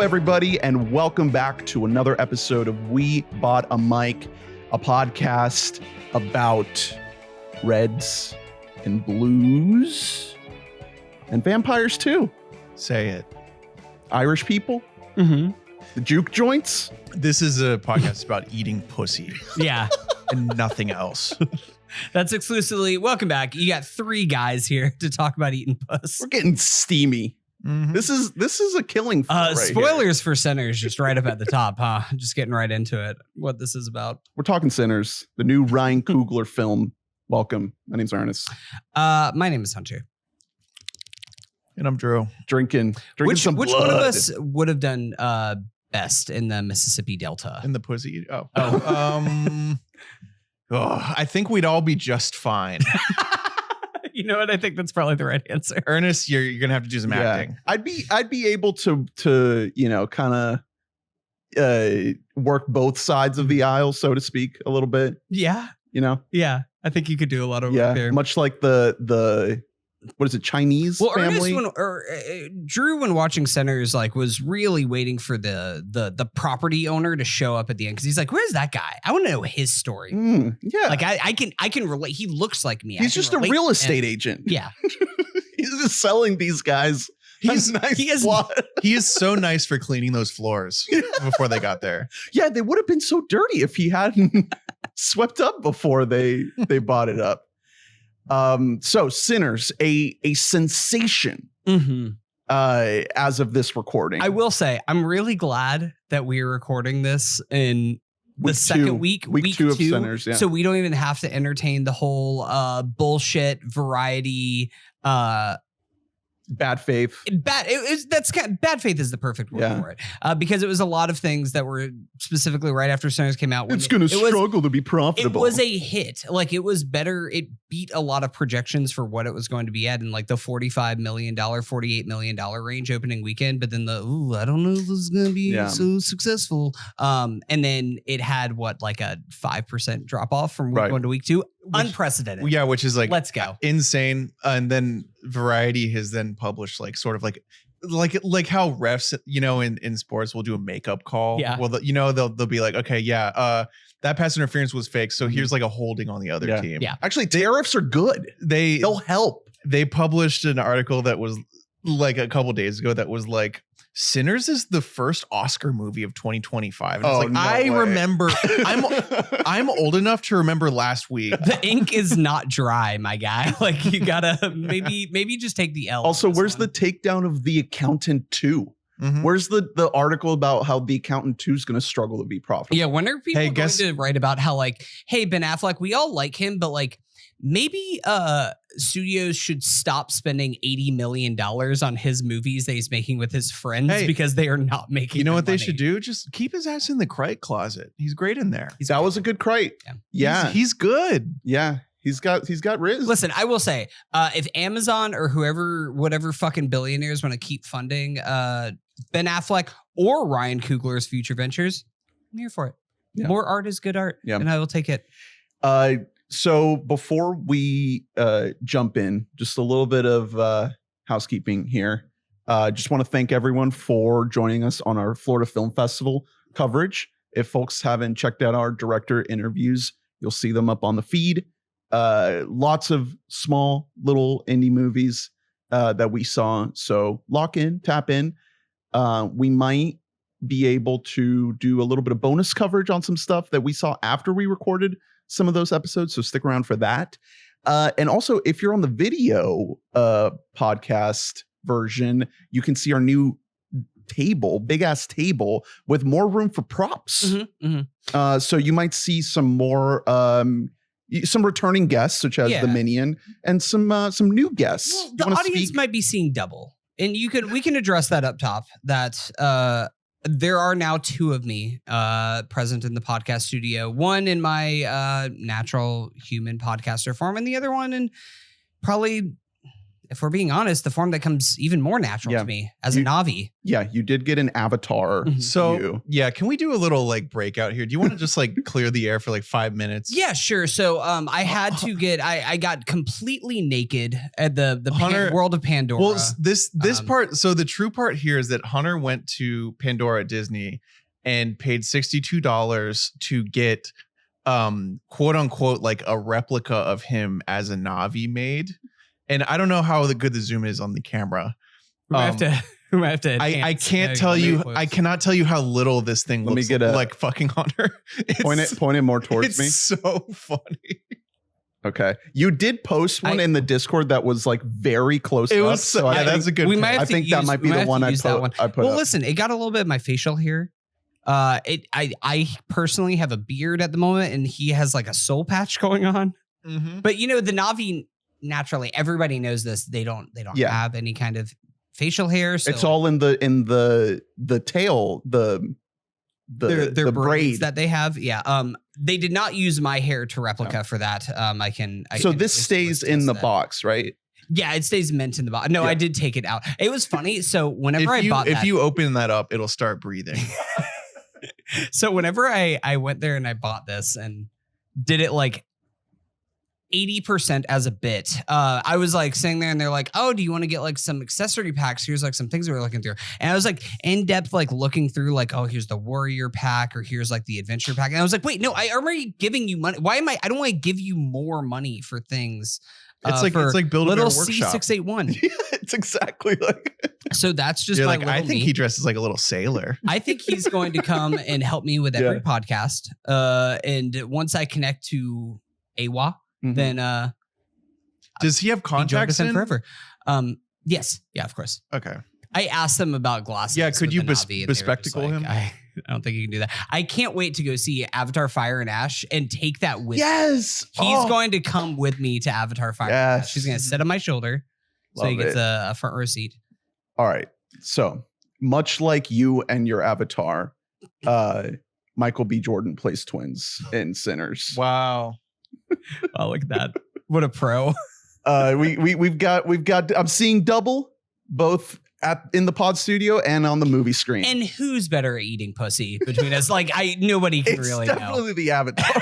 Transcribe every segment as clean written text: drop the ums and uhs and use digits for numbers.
Hello, everybody, and welcome back to another episode of We Bought a Mic, a podcast about reds and blues and vampires too. Say it. Irish people. Mm-hmm. The juke joints. This is a podcast about eating pussy Yeah, and nothing else. that's exclusively. Welcome back. You got three guys here to talk about eating puss. We're getting steamy. Mhm. This is a killing field right Spoilers for Sinners, just right up at the top, huh? Just getting right into it. What this is about. We're talking Sinners, the new Ryan Coogler film. Welcome. My name's Ernest. My name is Hunter. And I'm Drew. Drinking Which some one blood. of us would have done best in the Mississippi Delta? And the pussy. Oh, I think we'd all be just fine. You know what? I think that's probably the right answer. Ernest, you're gonna have to do some acting. I'd be able to kind of work both sides of the aisle, so to speak, a little bit. Yeah, Yeah, I think you could do a lot of work there. much like the what is it, Chinese family? Drew, when watching Sinners, like, was really waiting for the property owner to show up at the end, because he's like, "Where's that guy? I want to know his story." Yeah, Like, I can relate. He looks like me. he's just a real estate agent. Yeah, He's just selling these guys. He's a nice he is- plot. He is so nice for cleaning those floors before they got there. Yeah, they would have been so dirty if he hadn't swept up before they bought it up. So Sinners, a sensation as of this recording. I will say, I'm really glad that we're recording this in the second week two of Sinners, yeah. so we don't even have to entertain the whole bullshit variety. Bad faith. Bad faith is the perfect word Yeah. for it, because it was a lot of things that were specifically right after Sinners came out. when It's going to it was- struggle to be profitable. It was a hit. Like, it was better. It beat a lot of projections for what it was going to be at in like the $45 million, $48 million range opening weekend. But then I don't know if this is going to be so successful. And then it had like a 5% drop off from week 1 to week 2. Unprecedented. Yeah, which is like Let's go. insane. And then Variety has then published like sort of like how refs, in sports will do a makeup call. Yeah. Well, they'll be like, okay, yeah, that pass interference was fake. So here's like a holding on the other team. Yeah. Actually, tariffs are good. They'll help. They published an article that was like a couple days ago that was like, Sinners is the first Oscar movie of 2025. And it's like, no I way. remember, I'm old enough to remember last week. The ink is not dry, my guy. Like, you gotta maybe just take the L. Also, on this where's one. the takedown of The Accountant 2? Mhm. Where's the article about how The Accountant 2 is going to struggle to be profitable? Yeah, when are people going guess- to write about how, like, hey, Ben Affleck, we all like him, but like maybe studios should stop spending $80 million on his movies that he's making with his friends, Hey, because they are not making. You know good what they money. should do? Just keep his ass in the crate closet. He's great in there. That was a good crate. Yeah. He's good. Yeah. He's got riz. Listen, I will say, if Amazon or whatever fucking billionaires want to keep funding Ben Affleck or Ryan Coogler's future ventures, I'm here for it. Yeah. More art is good art, Yeah. and I will take it. So before we jump in, just a little bit of housekeeping here. Just want to thank everyone for joining us on our Florida Film Festival coverage. If folks haven't checked out our director interviews, you'll see them up on the feed. Lots of small little indie movies that we saw. So lock in, tap in. We might be able to do a little bit of bonus coverage on some stuff that we saw after we recorded some of those episodes. So stick around for that. And also, if you're on the video podcast version, you can see our new table, big ass table with more room for props. So you might see some more some returning guests, such as the Minion, and some new guests. Well, the audience might be seeing double, and we can address that up top. That there are now two of me present in the podcast studio. One in my natural human podcaster form, and the other one in probably if we're being honest, the form that comes even more natural to me as a Na'vi. Yeah, you did get an avatar. So can we do a little like breakout here? Do you want to just like clear the air for like 5 minutes? Yeah, sure. So I had to get I got completely naked at the world of Pandora. Well, this part. So the true part here is that Hunter went to Pandora at Disney and paid $62 to get quote unquote like a replica of him as a Na'vi made. And I don't know how good the zoom is on the camera. We might have to I can't tell you. I cannot tell you how little this thing looks like fucking Hunter. Point it more towards me. It's so funny. Okay, you did post one in the Discord that was like very close. It to was us, so that's a good. I think that might be the one I put. Well, listen, it got a little bit of my facial hair. I personally have a beard at the moment, and he has like a soul patch going on. Mm-hmm. But you know, the Na'vi, naturally, everybody knows this. They don't have any kind of facial hair. So it's all in the tail, the braids that they have. Yeah. They did not use my hair to replica for that. So this stays in the box, right? Yeah, it stays mint in the box. No, I did take it out. It was funny. So whenever if you open that up, it'll start breathing. So whenever I went there and I bought this and did it like 80% as a bit, I was like sitting there and they're like, oh, do you want to get like some accessory packs? Here's like some things we were looking through. And I was like in depth, like looking through like, oh, here's the warrior pack or here's like the adventure pack. And I was like, wait, no, I already giving you money. Why am I don't want to give you more money for things. It's like build a little workshop. C681. Yeah, it's exactly like. So that's just like, I think he dresses like a little sailor. I think he's going to come and help me with every podcast. And once I connect to AWA, then does he have contacts in forever? Yes. Yeah, of course. Okay. I asked them about glasses. Yeah, could you bespectacle him? I don't think you can do that. I can't wait to go see Avatar Fire and Ash and take that with me. Yes. He's going to come with me to Avatar Fire and Ash. He's going to sit on my shoulder. So he gets a front row seat. All right. So much like you and your avatar, Michael B. Jordan plays twins in Sinners. Wow. Oh, look at that. What a pro. We've got I'm seeing double both in the pod studio and on the movie screen. And who's better at eating pussy between us? Like nobody can really know. It's definitely the Avatar.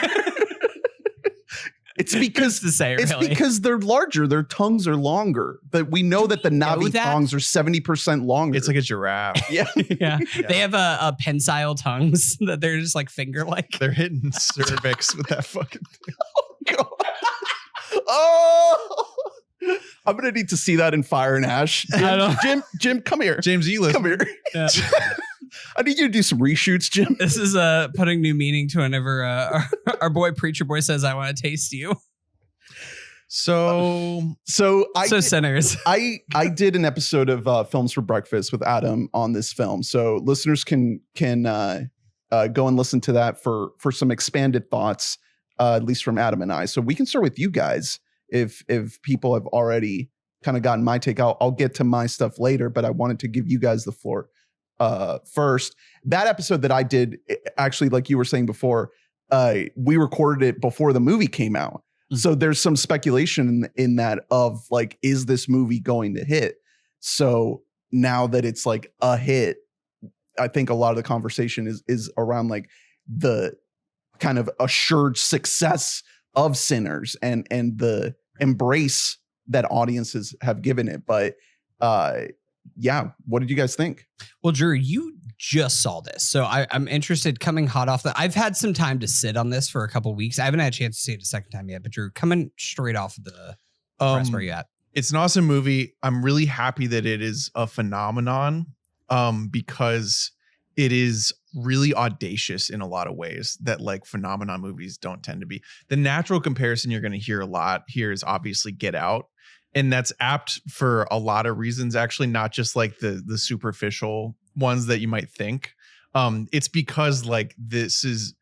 It's because because they're larger. Their tongues are longer. But we know that the Na'vi tongues are 70% longer. It's like a giraffe. Yeah. They have a pensile tongues that they're just like finger like. They're hitting cervix with that fucking thing. Oh God. Oh. I'm gonna need to see that in Fire and Ash. Jim, come here. James Elis. Come here. Yeah. I need you to do some reshoots, Jim. This is putting new meaning to whenever our boy Preacher Boy says, "I want to taste you." So Sinners. I did an episode of Films for Breakfast with Adam on this film, so listeners can go and listen to that for some expanded thoughts, at least from Adam and I. So we can start with you guys. If people have already kind of gotten my take, I'll get to my stuff later, but I wanted to give you guys the floor first. That episode that I did, actually, like you were saying before, we recorded it before the movie came out. Mm-hmm. So there's some speculation in that of like, is this movie going to hit? So now that it's like a hit, I think a lot of the conversation is around like the kind of assured success of Sinners and the embrace that audiences have given it. But what did you guys think? Well, Drew, you just saw this, so I'm interested. Coming hot off I've had some time to sit on this for a couple weeks. I haven't had a chance to see it a second time yet. But Drew, coming straight off of the press, where you at? It's an awesome movie. I'm really happy that it is a phenomenon, because it is really audacious in a lot of ways that like phenomenon movies don't tend to be. The natural comparison you're going to hear a lot here is obviously Get Out. And that's apt for a lot of reasons, actually, not just like the superficial ones that you might think. It's because like this is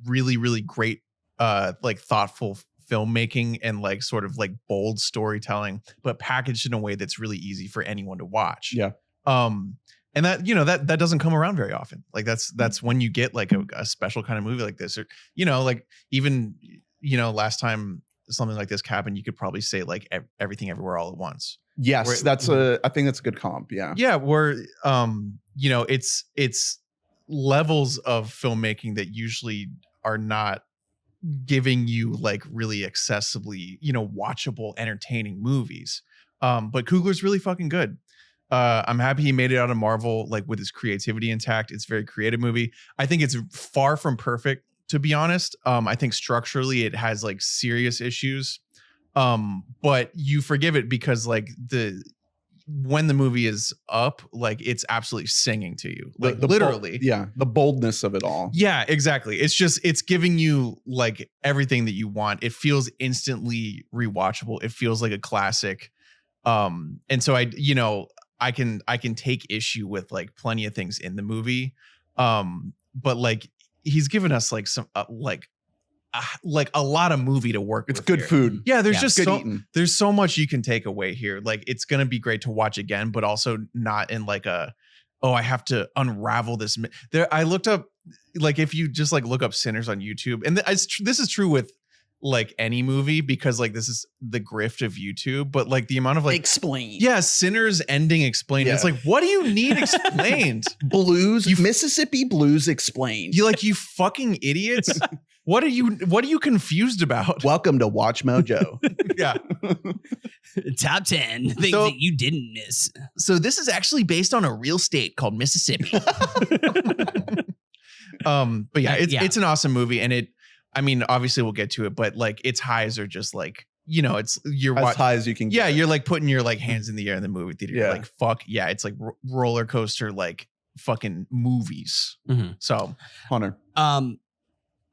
really, really great, like thoughtful filmmaking and like sort of like bold storytelling, but packaged in a way that's really easy for anyone to watch. Yeah. And that, that doesn't come around very often. Like that's when you get like a special kind of movie like this, or, like even, last time something like this happened, you could probably say like Everything Everywhere All at Once. Yes, I think that's a good comp. Yeah. Yeah, where you know, it's levels of filmmaking that usually are not giving you like really accessibly, you know, watchable, entertaining movies. But Coogler's really fucking good. I'm happy he made it out of Marvel, like with his creativity intact. It's a very creative movie. I think it's far from perfect, to be honest. I think structurally it has like serious issues. But you forgive it because like when the movie is up, like it's absolutely singing to you, like literally. The boldness of it all. Yeah, exactly. It's giving you like everything that you want. It feels instantly rewatchable. It feels like a classic. And so I can take issue with like plenty of things in the movie. But like he's given us like some like a lot of movie to work with. It's good food. Yeah, there's so much you can take away here. Like it's going to be great to watch again, but also not in like I have to unravel this. I looked up, like if you just like look up Sinners on YouTube, and this is true with like any movie, because like this is the grift of YouTube, but like the amount of like explain. Yeah, Sinners ending explained. Yeah. It's like, what do you need explained? Mississippi Blues explained. You fucking idiots. What are you confused about? Welcome to Watch Mojo. Yeah. Top 10 things that you didn't miss. So this is actually based on a real state called Mississippi. But yeah, it's an awesome movie, and I mean, obviously we'll get to it, but like its highs are just like, you know, you're as high as you can get. Yeah, you're like putting your like hands in the air in the movie theater. Yeah. You're like, fuck yeah, it's like roller coaster like fucking movies. Mm-hmm. So Hunter.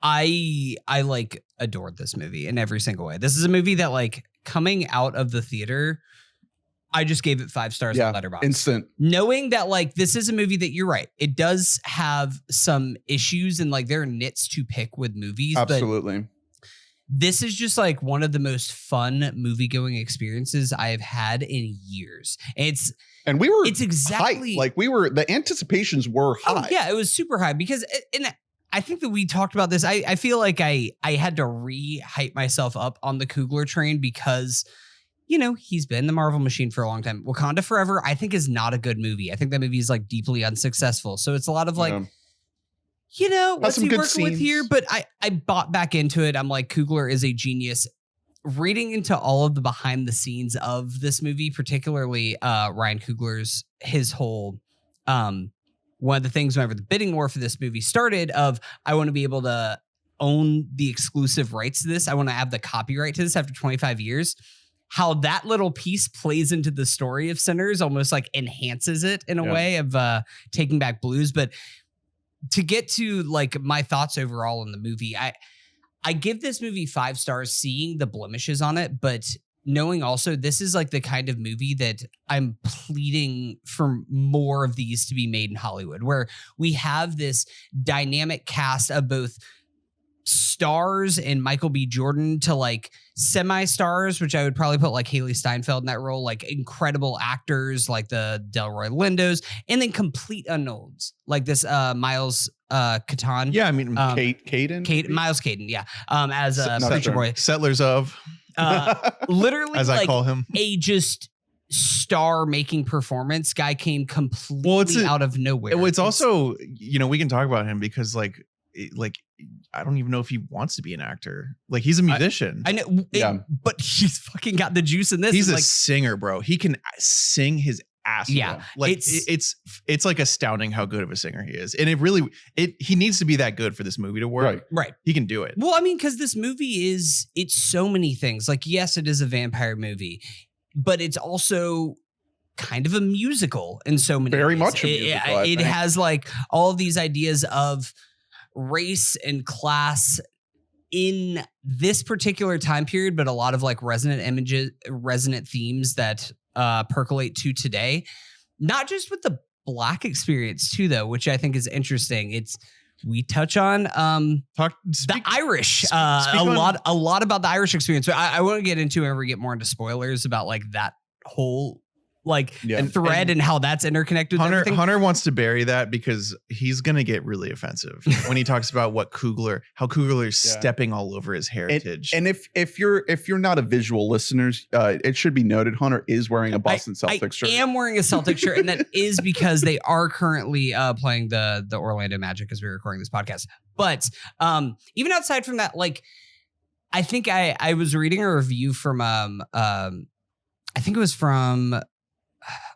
I like adored this movie in every single way. This is a movie that like coming out of the theater, I just gave it 5 stars on Letterboxd. Instant. Knowing that like this is a movie that, you're right, it does have some issues and like there are nits to pick with movies. Absolutely. But this is just like one of the most fun movie going experiences I have had in years. It's exactly hyped. Like the anticipations were high. Oh, yeah, it was super high because I think that we talked about this. I feel like I had to re-hype myself up on the Coogler train because, you know, he's been the Marvel machine for a long time. Wakanda Forever, I think, is not a good movie. I think that movie is like deeply unsuccessful. So it's a lot of like, you know, what's he working with here? But I bought back into it. I'm like, Coogler is a genius. Reading into all of the behind the scenes of this movie, particularly Ryan Coogler's, his whole one of the things whenever the bidding war for this movie started of, I want to be able to own the exclusive rights to this. I want to have the copyright to this after 25 years. How that little piece plays into the story of Sinners almost like enhances it in a way of Taking Back Blues. But to get to like my thoughts overall on the movie, I give this movie 5 stars, seeing the blemishes on it, but knowing also this is like the kind of movie that I'm pleading for more of these to be made in Hollywood, where we have this dynamic cast of both stars and Michael B. Jordan to like semi-stars, which I would probably put like Haley Steinfeld in that role, like incredible actors like the Delroy Lindos, and then complete unknowns like this Miles Catan. Yeah, I mean Caden? Miles Caden, yeah. As a Preacher Boy. Settlers of. Literally, as I call him, a just star-making performance. Guy came completely out of nowhere. It's also, you know, we can talk about him because like I don't even know if he wants to be an actor. Like he's a musician. I know, but he's fucking got the juice in this. He's a singer, bro. He can sing his ass off. Like it's like astounding how good of a singer he is, and he needs to be that good for this movie to work. Right. He can do it. Well, I mean, because this movie it's so many things. Like, yes, it is a vampire movie, but it's also kind of a musical in so many very ways. Much a musical. It has like all of these ideas of race and class in this particular time period, but a lot of like resonant themes that percolate to today, not just with the Black experience too, though, which I think is interesting. We touch on the Irish a lot about the Irish experience. I won't get into it when we get more into spoilers about like that whole thread and how that's interconnected. Hunter wants to bury that because he's gonna get really offensive when he talks about how Coogler is stepping all over his heritage. And if you're not a visual listeners, it should be noted Hunter is wearing a Boston Celtics shirt. I am wearing a Celtics shirt, and that is because they are currently playing the Orlando Magic as we're recording this podcast. But even outside from that, like, I think I was reading a review from I think it was from, I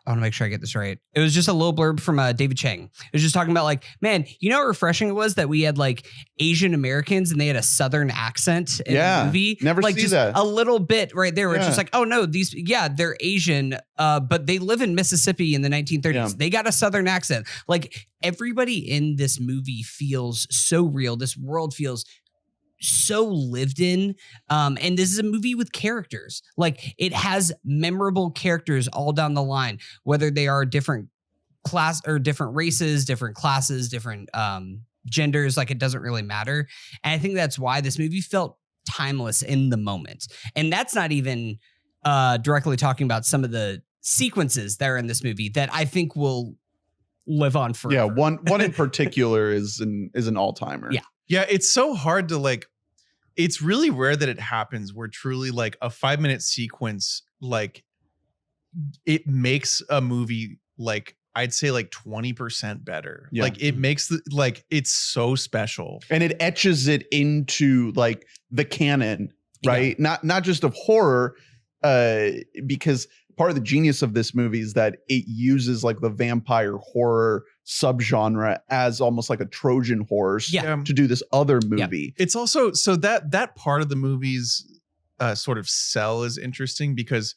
want to make sure I get this right. It was just a little blurb from David Chang. It was just talking about like, man, you know how refreshing it was that we had like Asian Americans and they had a Southern accent in the movie? Never like see just that. a little bit right there where it's just like, oh no, they're Asian, but they live in Mississippi in the 1930s. Yeah. They got a Southern accent. Like everybody in this movie feels so real. This world feels so lived in, and this is a movie with characters. Like it has memorable characters all down the line, whether they are different class or different races, different classes, different genders. Like it doesn't really matter, and I think that's why this movie felt timeless in the moment. And that's not even directly talking about some of the sequences that are in this movie that I think will live on forever. Yeah, one in particular is an all-timer. Yeah, it's so hard to like, it's really rare that it happens where truly like a 5-minute sequence, like it makes a movie like, I'd say like 20% better. Yeah. Like it makes it's so special. And it etches it into like the canon, right? Not just of horror, because part of the genius of this movie is that it uses like the vampire horror subgenre as almost like a Trojan horse to do this other movie. It's also so that part of the movie's sort of sell is interesting because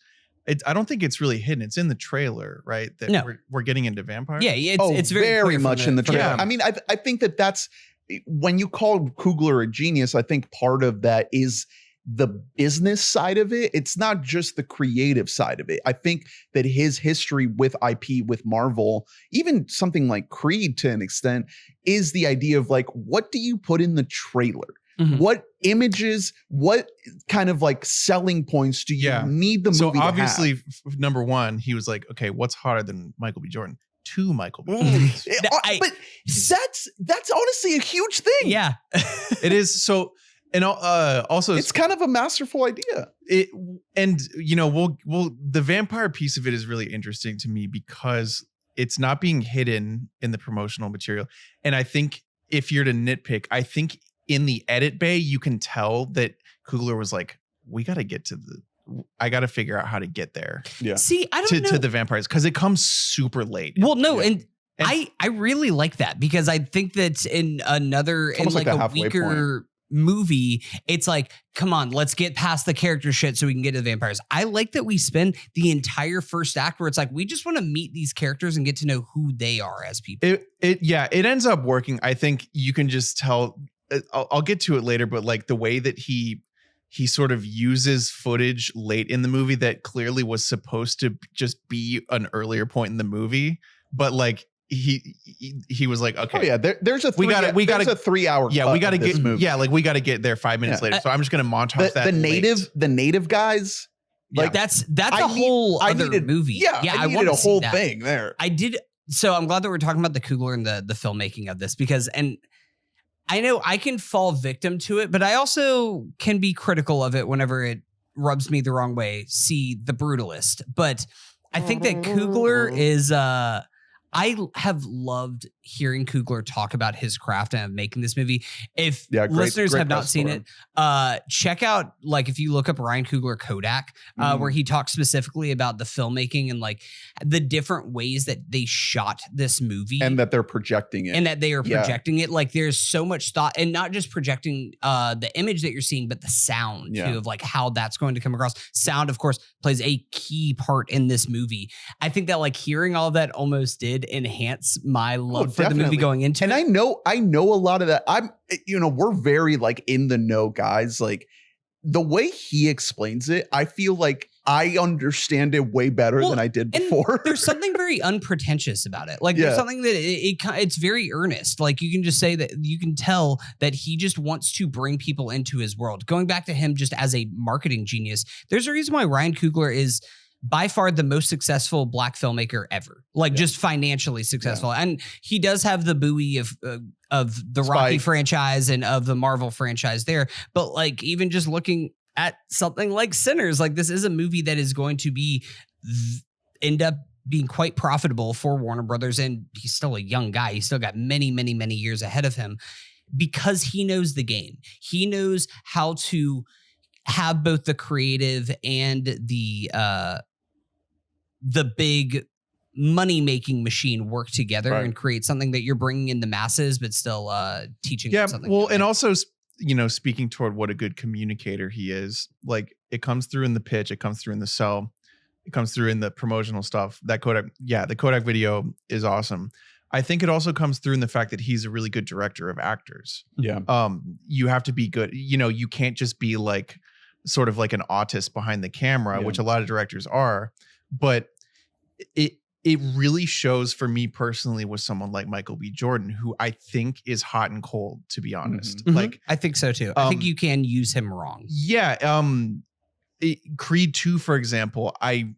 I don't think it's really hidden. It's in the trailer, right? That we're getting into vampires. Yeah, it's very much in the trailer. Yeah. I mean, I think that's when you call Coogler a genius, I think part of that is the business side of it. It's not just the creative side of it. I think that his history with IP, with Marvel, even something like Creed to an extent, is the idea of like, what do you put in the trailer? Mm-hmm. What images, what kind of like selling points do you need the movie to have? So obviously, number one, he was like, okay, what's hotter than Michael B. Jordan? 2 Michael B. Jordans. But that's honestly a huge thing. Yeah. It is. So, and also, it's kind of a masterful idea. The vampire piece of it is really interesting to me because it's not being hidden in the promotional material. And I think if you're to nitpick, I think in the edit bay, you can tell that Coogler was like, I got to figure out how to get there. Yeah. See, I don't know. To the vampires because it comes super late. Well, no. Yeah. And I really like that because I think that in like a weaker movie, it's like, come on, let's get past the character shit so we can get to the vampires. I like that we spend the entire first act where it's like, we just want to meet these characters and get to know who they are as people. It ends up working. I think you can just tell, I'll get to it later, but like the way that he sort of uses footage late in the movie that clearly was supposed to just be an earlier point in the movie, but like he was like, okay, oh yeah, there's a 3 hour we got to get movie. Like we got to get there 5 minutes later. So I'm just gonna montage that. The native guys, like that's a whole other movie. Yeah, I wanted a whole thing there. I did. So I'm glad that we're talking about the Coogler and the filmmaking of this because I know I can fall victim to it, but I also can be critical of it whenever it rubs me the wrong way. See The Brutalist. But I think that Coogler is I have loved hearing Coogler talk about his craft and of making this movie. If listeners have not seen it, check out, like, if you look up Ryan Coogler Kodak, where he talks specifically about the filmmaking and like the different ways that they shot this movie. And that they're projecting it. And that they are projecting it. Like there's so much thought, and not just projecting the image that you're seeing, but the sound too, of like how that's going to come across. Sound, of course, plays a key part in this movie. I think that like hearing all that almost did enhance my love for the movie going into it. And I know a lot of that. We're very like in the know guys. Like the way he explains it, I feel like I understand it way better than I did before. There's something very unpretentious about it. Like there's something that it's very earnest. Like you can just say that you can tell that he just wants to bring people into his world. Going back to him just as a marketing genius, there's a reason why Ryan Coogler is by far the most successful Black filmmaker ever, like just financially successful. And he does have the buoy of the Rocky franchise and of the Marvel franchise there. But like, even just looking at something like Sinners, like this is a movie that is going to end up being quite profitable for Warner Brothers. And he's still a young guy. He's still got many, many, many years ahead of him because he knows the game. He knows how to have both the creative and the big money-making machine work together and create something that you're bringing in the masses, but still teaching them something. Well, and also, you know, speaking toward what a good communicator he is, like it comes through in the pitch, it comes through in the sell, it comes through in the promotional stuff. That Kodak, the Kodak video is awesome. I think it also comes through in the fact that he's a really good director of actors. Yeah. You have to be good. You know, you can't just be like sort of like an autist behind the camera, which a lot of directors are, but it really shows for me personally with someone like Michael B. Jordan, who I think is hot and cold, to be honest. Like, I think so too. I think you can use him wrong. Yeah. Creed 2, for example, I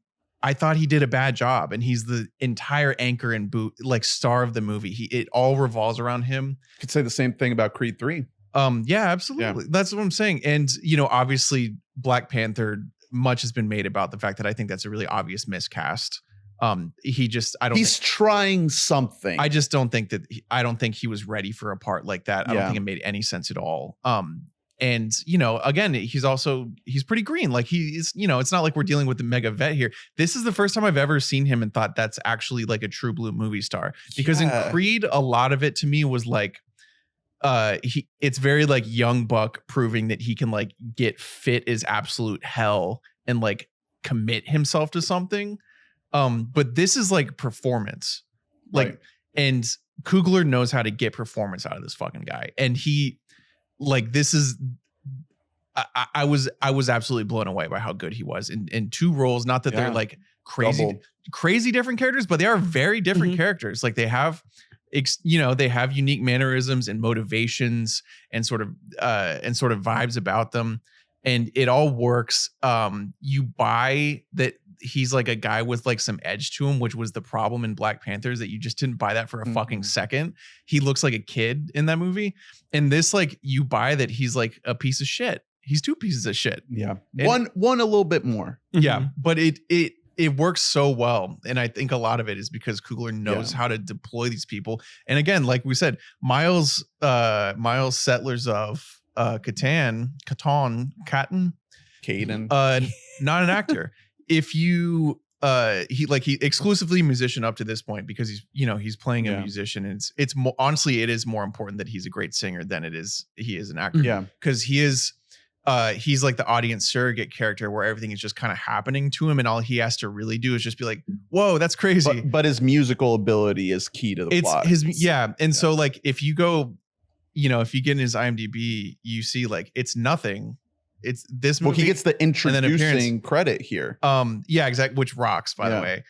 thought he did a bad job, and he's the entire anchor and like star of the movie. It all revolves around him. Could say the same thing about Creed 3. Yeah, absolutely. Yeah. That's what I'm saying. And, you know, obviously Black Panther, much has been made about the fact that I think that's a really obvious miscast. He's trying something. I just don't think I don't think he was ready for a part like that. I don't think it made any sense at all. And, you know, again, he's pretty green. Like he's, you know, it's not like we're dealing with the mega vet here. This is the first time I've ever seen him and thought that's actually like a true blue movie star, because in Creed, a lot of it to me was like, it's very like young buck proving that he can like get fit as absolute hell and like commit himself to something. But this is like performance, like, and Coogler knows how to get performance out of this fucking guy. And he, like, this is, I was absolutely blown away by how good he was in two roles. Not that they're like crazy different characters, but they are very different characters. Like they have, you know, they have unique mannerisms and motivations and sort of vibes about them. And it all works. You buy that he's like a guy with like some edge to him, which was the problem in Black Panthers, that you just didn't buy that for a fucking second. He looks like a kid in that movie. And this, like, you buy that he's like a piece of shit. He's two pieces of shit. Yeah. And one a little bit more. Yeah. But it works so well. And I think a lot of it is because Coogler knows how to deploy these people. And again, like we said, Miles Settlers of Caden, not an actor. If you he exclusively musician up to this point, because he's playing a musician, and it's more, honestly, it is more important that he's a great singer than he is an actor. Yeah, because he's like the audience surrogate character where everything is just kind of happening to him, and all he has to really do is just be like, whoa, that's crazy. But his musical ability is key to the plot. So like if you go, if you get in his IMDb, you see like it's nothing. It's this movie. Well, he gets the introducing credit here. Yeah, exactly. Which rocks, by the way.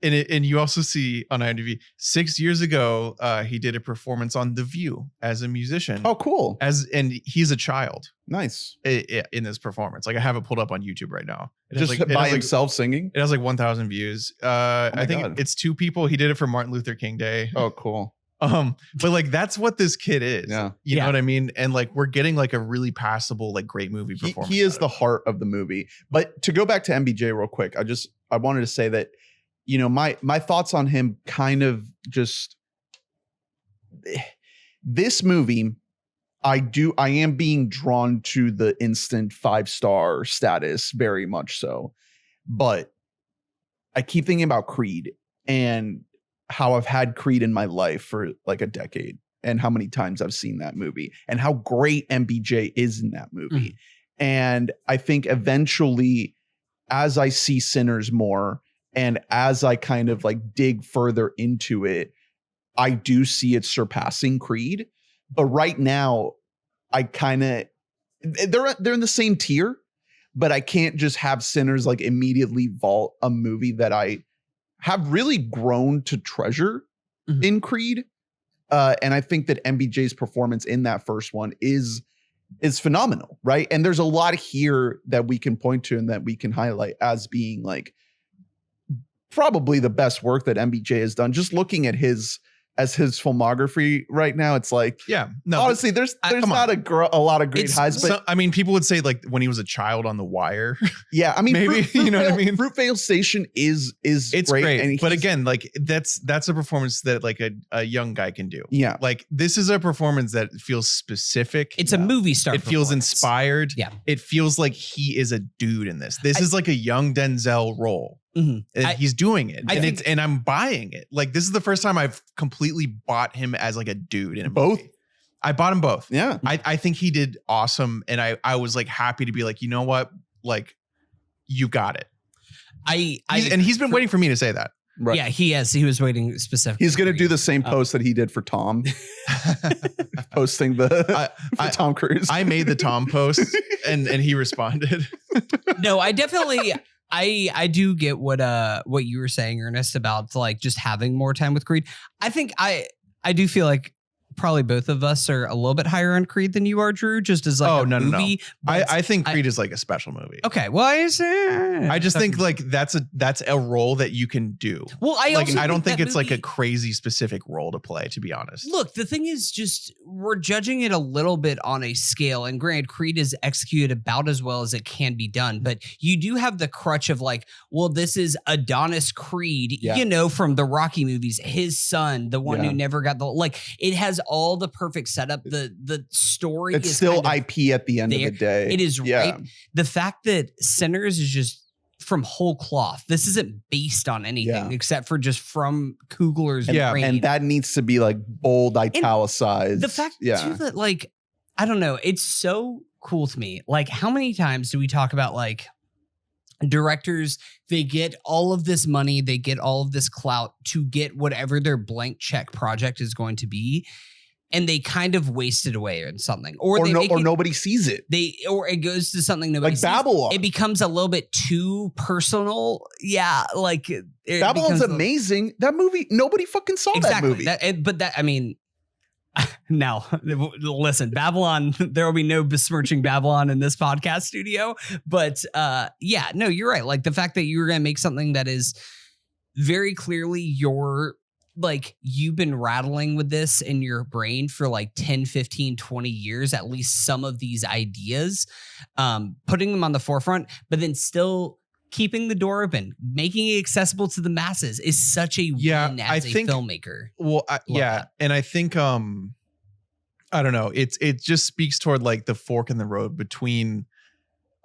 And you also see on IMDb 6 years ago, he did a performance on The View as a musician. Oh, cool. And he's a child. Nice. In this performance. Like I have it pulled up on YouTube right now. Just by himself singing? It has like 1,000 views. I think it's two people. He did it for Martin Luther King Day. Oh, cool. But like that's what this kid is. Yeah. You know what I mean? And like we're getting like a really passable, like great movie performance. He is the heart of the movie. But to go back to MBJ real quick, I wanted to say that, my thoughts on him kind of just this movie, I am being drawn to the instant 5-star status, very much so. But I keep thinking about Creed and how I've had Creed in my life for like a decade, and how many times I've seen that movie, and how great MBJ is in that movie. And I think eventually, as I see Sinners more, and as I kind of like dig further into it, I do see it surpassing Creed. But right now, I kind of, they're in the same tier, but I can't just have Sinners like immediately vault a movie that I have really grown to treasure in Creed. And I think that MBJ's performance in that first one is is phenomenal, right? And there's a lot here that we can point to and that we can highlight as being like probably the best work that MBJ has done. Just looking at his filmography right now, it's like, honestly, there's not a lot of great highs. But I mean, people would say like when he was a child on The Wire. Yeah, I mean, maybe you know what I mean. Fruitvale Station is it's great, and but again, like that's a performance that like a young guy can do. Yeah, like this is a performance that feels specific. It's a movie star. It feels inspired. Yeah, it feels like he is a dude in this. This is like a young Denzel role. Mm-hmm. And he's doing it, and I'm buying it. Like this is the first time I've completely bought him as like a dude in a both. Movie. I bought him both. Yeah, I think he did awesome, and I was like happy to be like, you know what, like you got it. He's been waiting for me to say that. Right. Yeah, he has. He was waiting specifically. He's going to do the same post that he did for Tom, posting for Tom Cruise. I made the Tom post, and he responded. No, I definitely. I do get what you were saying, Ernest, about like just having more time with Creed. I think I do feel like probably both of us are a little bit higher on Creed than you are, Drew, just as like a movie. No. I think Creed is like a special movie. Okay. Well, I just think like that's a role that you can do. Well, I don't think it's like a crazy specific role to play, to be honest. Look, the thing is just we're judging it a little bit on a scale, and granted, Creed is executed about as well as it can be done, but you do have the crutch of like, well, this is Adonis Creed, you know, from the Rocky movies, his son, the one who never got the, like, it has all the perfect setup. The story it's is still kind of IP at the end of the day. It is right. The fact that Sinners is just from whole cloth. This isn't based on anything except for just from Coogler's brain. And that needs to be like bold, italicized. And the fact too that like, I don't know, it's so cool to me. Like, how many times do we talk about like directors, they get all of this money, they get all of this clout to get whatever their blank check project is going to be, and they kind of waste it away in something, or nobody sees it. Or it goes to something nobody sees. Babylon. It becomes a little bit too personal. Yeah, like Babylon's amazing. That movie, nobody fucking saw that movie. I mean. Now, listen, Babylon, there will be no besmirching Babylon in this podcast studio. But yeah, no, you're right. Like the fact that you were going to make something that is very clearly you've been rattling with this in your brain for like 10, 15, 20 years, at least some of these ideas, putting them on the forefront, but then still keeping the door open, making it accessible to the masses is such a win as a filmmaker. Well, and I think I don't know. It just speaks toward like the fork in the road between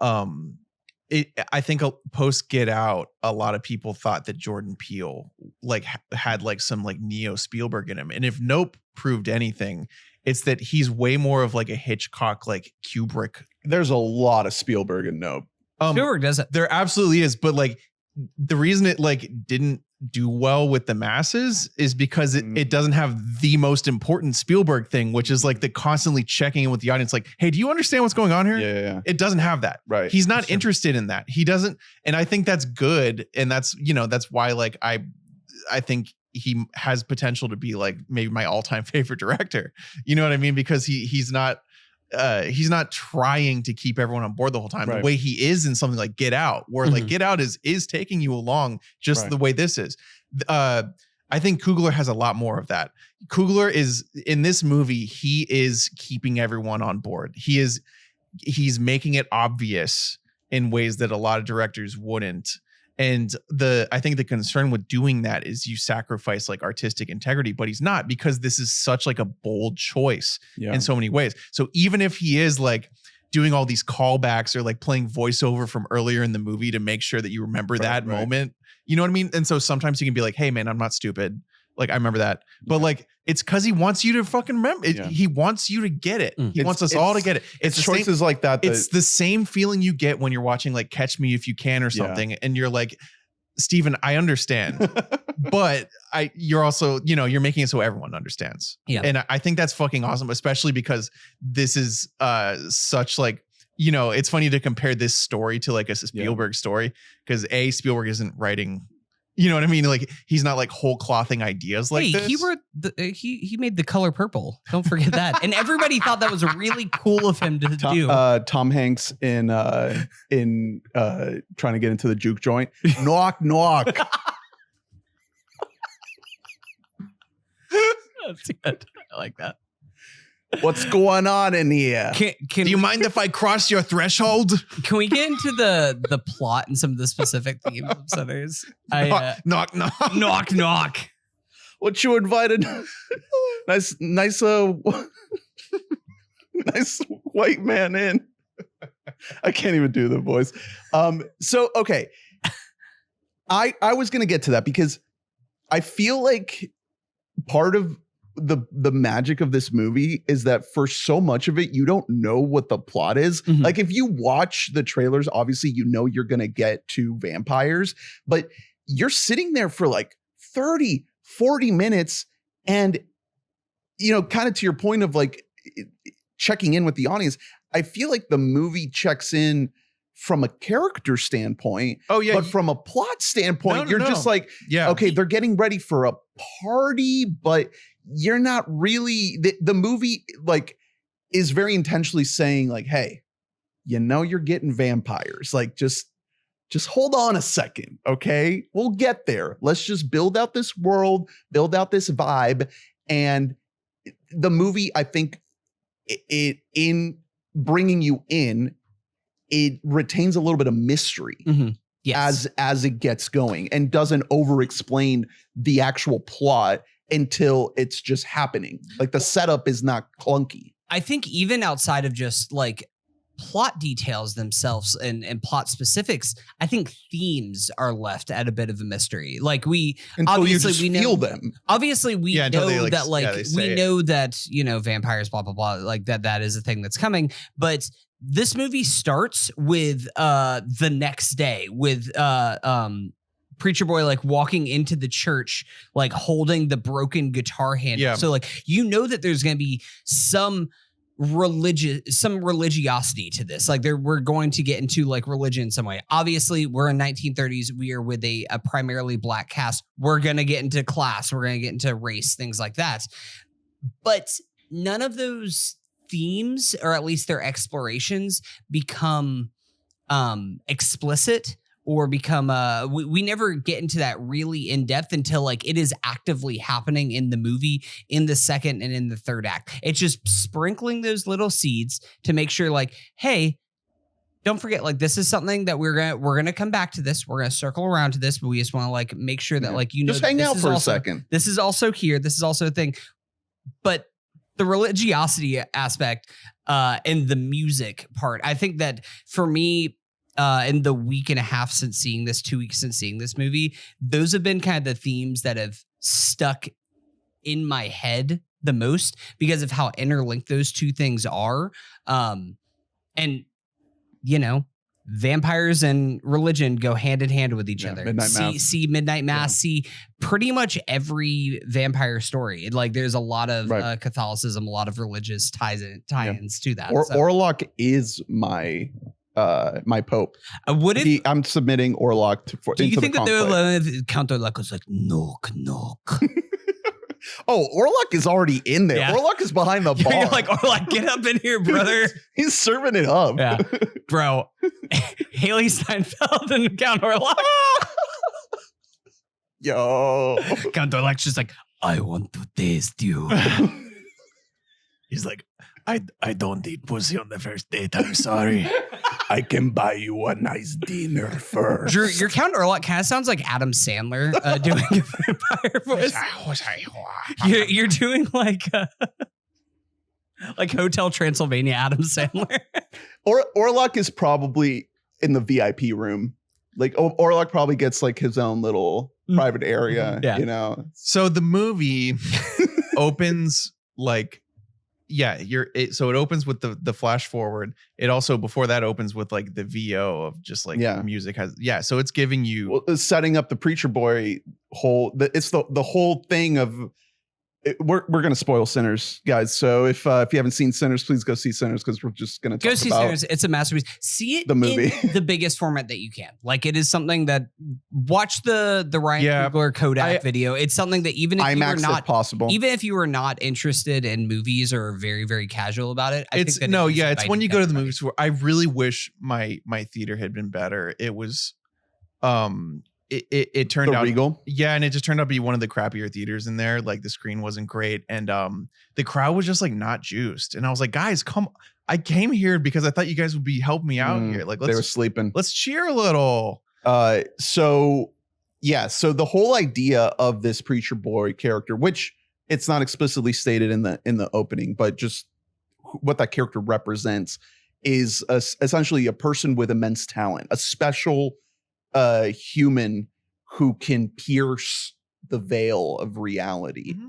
I think post Get Out, a lot of people thought that Jordan Peele like had like some like Neo Spielberg in him, and if Nope proved anything, it's that he's way more of like a Hitchcock, like Kubrick. There's a lot of Spielberg in Nope. Spielberg does it. There absolutely is, but like the reason it like didn't do well with the masses is because it doesn't have the most important Spielberg thing, which is like the constantly checking in with the audience, like, hey, do you understand what's going on here? Yeah. It doesn't have that. Right. He's not interested in that. He doesn't, and I think that's good, and that's that's why like I think he has potential to be like maybe my all-time favorite director. You know what I mean? Because he's not trying to keep everyone on board the whole time, the way he is in something like Get Out, where like Get Out is taking you along just the way this is. I think Coogler has a lot more of that. Coogler is in this movie. He is keeping everyone on board. He's making it obvious in ways that a lot of directors wouldn't. And I think the concern with doing that is you sacrifice like artistic integrity, but he's not, because this is such like a bold choice in so many ways. So even if he is like doing all these callbacks or like playing voiceover from earlier in the movie to make sure that you remember that moment, you know what I mean? And so sometimes you can be like, hey man, I'm not stupid. Like I remember that, but like it's because he wants you to fucking remember it. He wants you to get it. He wants us all to get it. It's choices like that. It's the same feeling you get when you're watching like Catch Me If You Can or something, and you're like, Steven, I understand, but you're also, you're making it so everyone understands. Yeah, and I think that's fucking awesome, especially because this is such like, it's funny to compare this story to like a Spielberg story, because Spielberg isn't writing You know what I mean? Like he's not like whole clothing ideas like this. He wrote he made The Color Purple. Don't forget that. And everybody thought that was really cool of him to do. Tom Hanks in trying to get into the juke joint. Knock, knock. That's good. I like that. What's going on in here? Can Do you mind if I cross your threshold? Can we get into the plot and some of the specific themes of Sinners? Knock, knock. Knock, knock. What you invited? nice nice white man in. I can't even do the voice. So okay. I was gonna get to that because I feel like part of the magic of this movie is that for so much of it, you don't know what the plot is. Mhm. Like if you watch the trailers, obviously you know you're going to get to vampires, but you're sitting there for like 30, 40 minutes. And, you know, kind of to your point of like checking in with the audience, I feel like the movie checks in from a character standpoint, Oh yeah. but from a plot standpoint, No, you're no. just like, yeah. okay, they're getting ready for a party, but you're not really the movie like is very intentionally saying like, hey, you know, you're getting vampires. Like just hold on a second. Okay. We'll get there. Let's just build out this world, build out this vibe. And the movie, I think it in bringing you in, it retains a little bit of mystery. Mm-hmm. Yes. As it gets going and doesn't over explain the actual plot until it's just happening. Like the setup is not clunky. I think even outside of just like plot details themselves and plot specifics, I think themes are left at a bit of a mystery. Like Until obviously you just we know, feel them. obviously we Yeah, until know they, like, that like they say we it. know that, you know, vampires, blah, blah, blah, like that is a thing that's coming. But this movie starts with the next day with Preacher Boy like walking into the church, like holding the broken guitar handle. Yeah. So like, you know that there's going to be some religiosity to this. Like we're going to get into like religion in some way. Obviously we're in 1930s. We are with a primarily black cast. We're going to get into class. We're going to get into race, things like that. But none of those themes, or at least their explorations, become explicit or become we never get into that really in depth until like it is actively happening in the movie in the second and in the third act. It's just sprinkling those little seeds to make sure like, hey, don't forget, like this is something that we're gonna come back to this. We're gonna circle around to this, but we just want to like make sure that like, you know, just hang this out is for also, a second. this is also here. This is also a thing. But the religiosity aspect and the music part, I think that for me, in the week and a half since seeing this, 2 weeks since seeing this movie, those have been kind of the themes that have stuck in my head the most because of how interlinked those two things are. And, you know, vampires and religion go hand in hand with each other. Midnight Mass. See Midnight Mass, see pretty much every vampire story. Like there's a lot of Catholicism, a lot of religious tie-ins to that. Orlok is my pope. Would it? I'm submitting Orlok Do you think that the Count Orlok was like, knock, knock? Oh, Orlok is already in there. Yeah. Orlok is behind the bar. You're like, Orlok, get up in here, brother. He's serving it up. Yeah. Bro, Haley Steinfeld and Count Orlok. Yo. Count Orlok's just like, I want to taste you. He's like, I don't eat pussy on the first date. I'm sorry. I can buy you a nice dinner first. Your Count Orlok kind of sounds like Adam Sandler doing a vampire voice. You're doing like Hotel Transylvania Adam Sandler. Orlok is probably in the VIP room. Like Orlok probably gets like his own little private area, you know? So the movie opens like, so it opens with the flash forward. It also before that opens with like the VO of just like music has so it's giving you setting up the Preacher Boy it's the whole thing of we're going to spoil Sinners, guys. So if you haven't seen Sinners, please go see Sinners because we're just going to go see Sinners. It's a masterpiece. See it the movie in the biggest format that you can. Like it is something that watch the Ryan Coogler Kodak video. It's something that even if IMAX you were not if possible, even if you were not interested in movies or very very casual about it, it's when you go to the movies where I really wish my theater had been better. It was it turned out Regal. Yeah, and it just turned out to be one of the crappier theaters in there. Like the screen wasn't great, and the crowd was just like not juiced. And I was like, guys, come! I came here because I thought you guys would be helping me out here. Like they were sleeping. Let's cheer a little. So the whole idea of this preacher boy character, which it's not explicitly stated in the opening, but just what that character represents is essentially a person with immense talent, a special human who can pierce the veil of reality. Mm-hmm.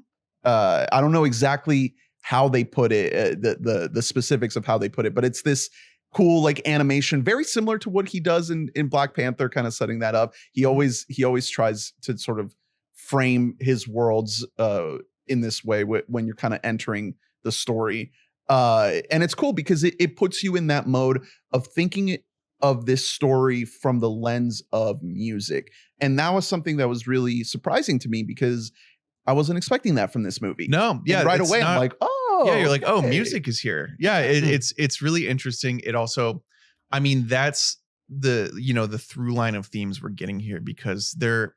I don't know exactly how they put it, the specifics of how they put it, but it's this cool like animation, very similar to what he does in Black Panther, kind of setting that up. He always tries to sort of frame his worlds in this way when you're kind of entering the story. And it's cool because it puts you in that mode of thinking of this story from the lens of music. And that was something that was really surprising to me because I wasn't expecting that from this movie. No, yeah. And right away, I'm like, oh. Yeah, you're like, oh, music is here. Yeah, it's really interesting. It also, I mean, that's the through line of themes we're getting here because they're,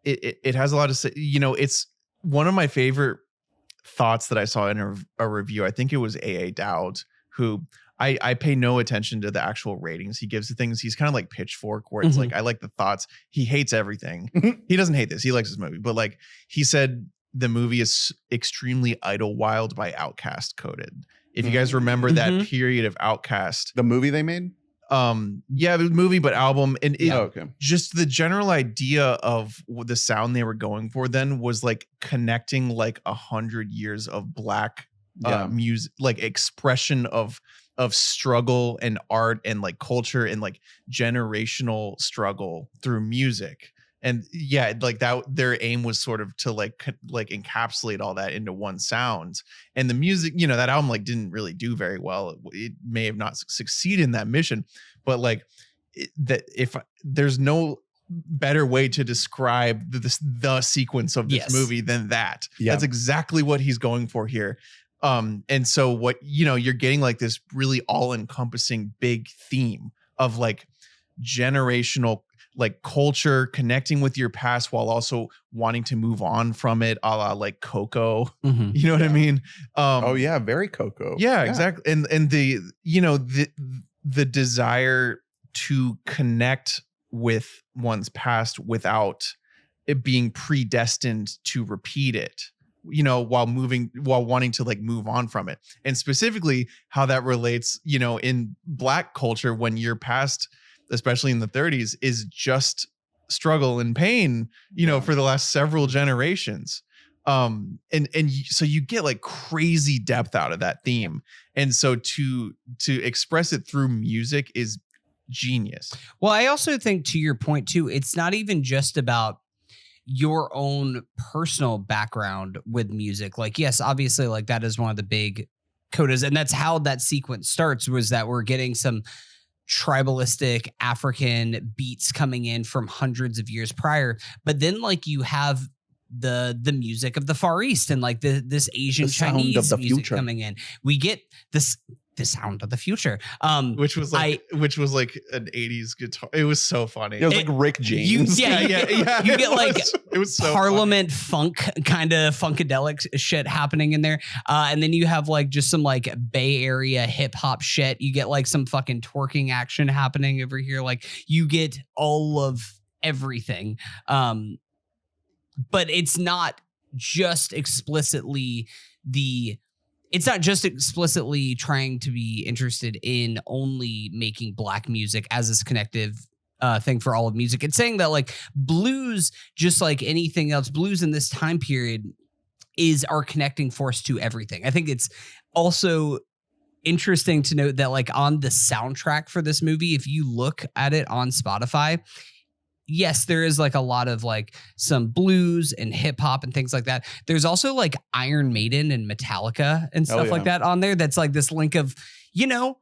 it has a lot to say. It's one of my favorite thoughts that I saw in a review. I think it was A.A. Dowd, who I pay no attention to the actual ratings he gives to things. He's kind of like Pitchfork, where it's like, I like the thoughts. He hates everything. He doesn't hate this. He likes this movie. But like he said, the movie is extremely Idlewild by Outkast coded. If you guys remember that period of Outkast. The movie they made? Yeah, the movie, but album. And just the general idea of the sound they were going for then was like connecting like 100 years of Black music, like expression of struggle and art and like culture and like generational struggle through music. And yeah, like that, their aim was sort of to like encapsulate all that into one sound. And the music, that album like didn't really do very well. It may have not succeeded in that mission, but like if there's no better way to describe the sequence of this movie than that. That's exactly what he's going for here. And so what, you're getting like this really all-encompassing big theme of like generational like culture connecting with your past while also wanting to move on from it, a la like Coco. You know what I mean? Very Coco. Yeah, exactly. And the the desire to connect with one's past without it being predestined to repeat it, while wanting to like move on from it. And specifically how that relates, in Black culture, when your past, especially in the 30s, is just struggle and pain, for the last several generations. So you get like crazy depth out of that theme. And so to express it through music is genius. Well, I also think, to your point too, it's not even just about your own personal background with music. Like, yes, obviously, like that is one of the big codas, and that's how that sequence starts, was that we're getting some tribalistic African beats coming in from hundreds of years prior. But then like you have the music of the Far East and like this Asian Chinese music coming in. We get the sound of the future, which was like an 80s guitar. It was so funny. It was like Rick James. You get like it was so Parliament funk kind of funkadelic shit happening in there, and then you have like just some like Bay Area hip hop shit. You get like some fucking twerking action happening over here. Like you get all of everything, but it's not just explicitly trying to be interested in only making Black music as this connective thing for all of music. It's saying that like blues, just like anything else, blues in this time period is our connecting force to everything. I think it's also interesting to note that like on the soundtrack for this movie, if you look at it on Spotify, yes, there is like a lot of like some blues and hip hop and things like that. There's also like Iron Maiden and Metallica and stuff like that on there. That's like this link of, you know,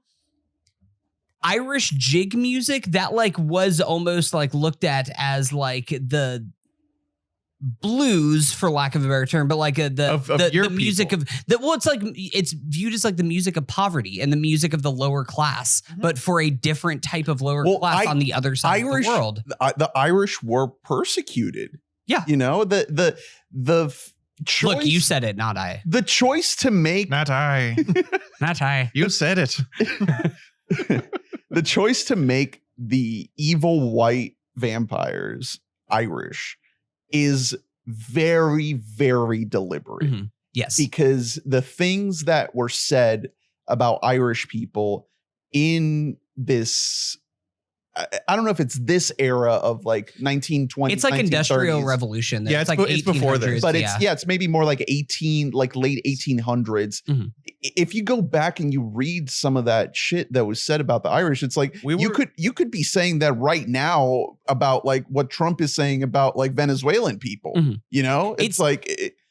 Irish jig music that like was almost like looked at as like the blues, for lack of a better term, but like the music people. of the, well, it's like it's viewed as like the music of poverty and the music of the lower class, but for a different type of lower class on the other side of the world. The Irish were persecuted. Yeah, you know, the choice. Look, you said it, not I. The choice to make not I, not I. You said it. The choice to make the evil white vampires Irish is very, very deliberate. Mm-hmm. Yes. Because the things that were said about Irish people in this, I don't know if it's this era of like 1920s. It's like 1930s. Industrial Revolution. Yeah, it's like it's before this. But it's maybe more like late 1800s. Mm-hmm. If you go back and you read some of that shit that was said about the Irish, it's like you could be saying that right now about like what Trump is saying about like Venezuelan people. Mm-hmm. You know, it's like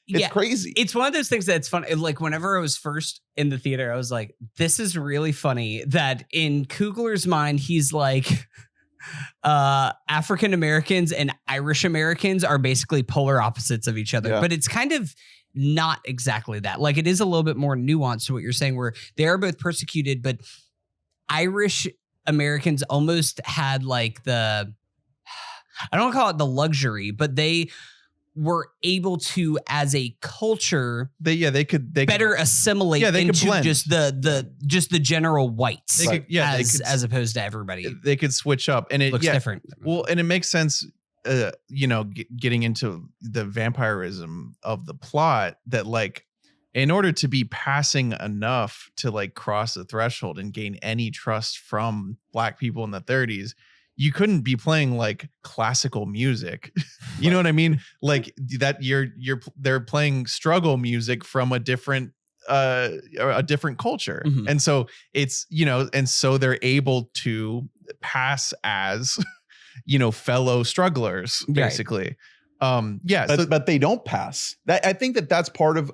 it's crazy. It's one of those things that's fun. Like whenever I was first in the theater, I was like, this is really funny that in Coogler's mind, he's like, African Americans and Irish Americans are basically polar opposites of each other. Yeah. But it's kind of not exactly that. Like it is a little bit more nuanced to what you're saying, where they are both persecuted, but Irish Americans almost had like I don't want to call it the luxury, but they were able to, as a culture, they could better assimilate into blend. just the general whites, as opposed to everybody. They could switch up, and it looks different. Well, and it makes sense. You know, getting into the vampirism of the plot, that like in order to be passing enough to like cross the threshold and gain any trust from Black people in the 30s, you couldn't be playing like classical music. You know what I mean? Like that they're playing struggle music from a different culture. Mm-hmm. And so it's, you know, and so they're able to pass as, you know, fellow strugglers basically. Right. But they don't pass. That I think that's part of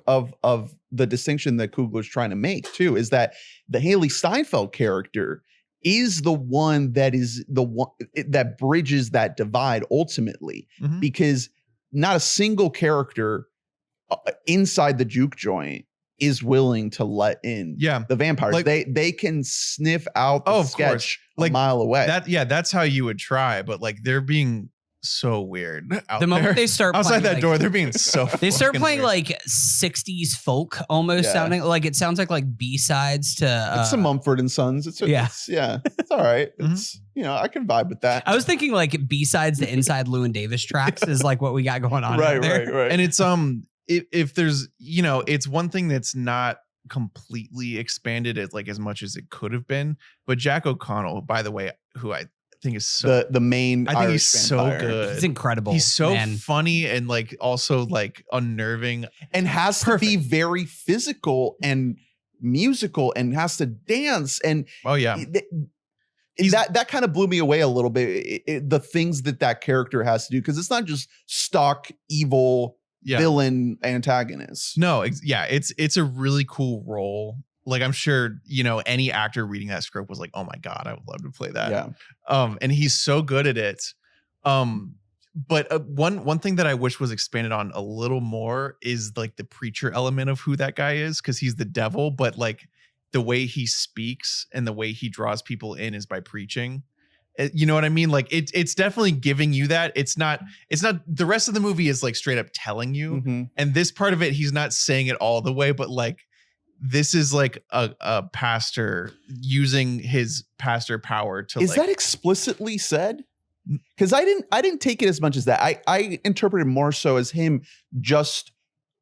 the distinction that Coogler's trying to make too, is that the Haley Steinfeld character is the one that is the one that bridges that divide ultimately, because not a single character inside the juke joint is willing to let in the vampires. Like, they can sniff out the sketch a mile away. That's how you would try, but like they're being so weird out the moment there. they start outside playing, that like, door, they're being so they start playing weird. like 60s folk almost, sounding like it sounds like B-sides to it's some Mumford and Sons. It's all right. It's, you know, I can vibe with that. I was thinking like B-sides to Inside Llewyn Davis tracks is like what we got going on right there. And it's if there's, you know, it's one thing that's not completely expanded as much as it could have been, but Jack O'Connell, by the way, who I think is so the main I think Irish he's vampire. so good. He's incredible. He's so funny and like also like unnerving and has to be very physical and musical and has to dance and that kind of blew me away a little bit. The things that character has to do, because it's not just stock evil villain antagonist. No, it's a really cool role. Like I'm sure, you know, any actor reading that script was like, oh my God, I would love to play that. Yeah. And he's so good at it. But one thing that I wish was expanded on a little more is like the preacher element of who that guy is, because he's the devil, but like the way he speaks and the way he draws people in is by preaching. You know what I mean? Like it's definitely giving you that. It's not the rest of the movie is like straight up telling you. And this part of it, he's not saying it all the way, but like this is like a pastor using his pastor power to. Is that explicitly said? Because I didn't take it as much as that. I interpreted more so as him just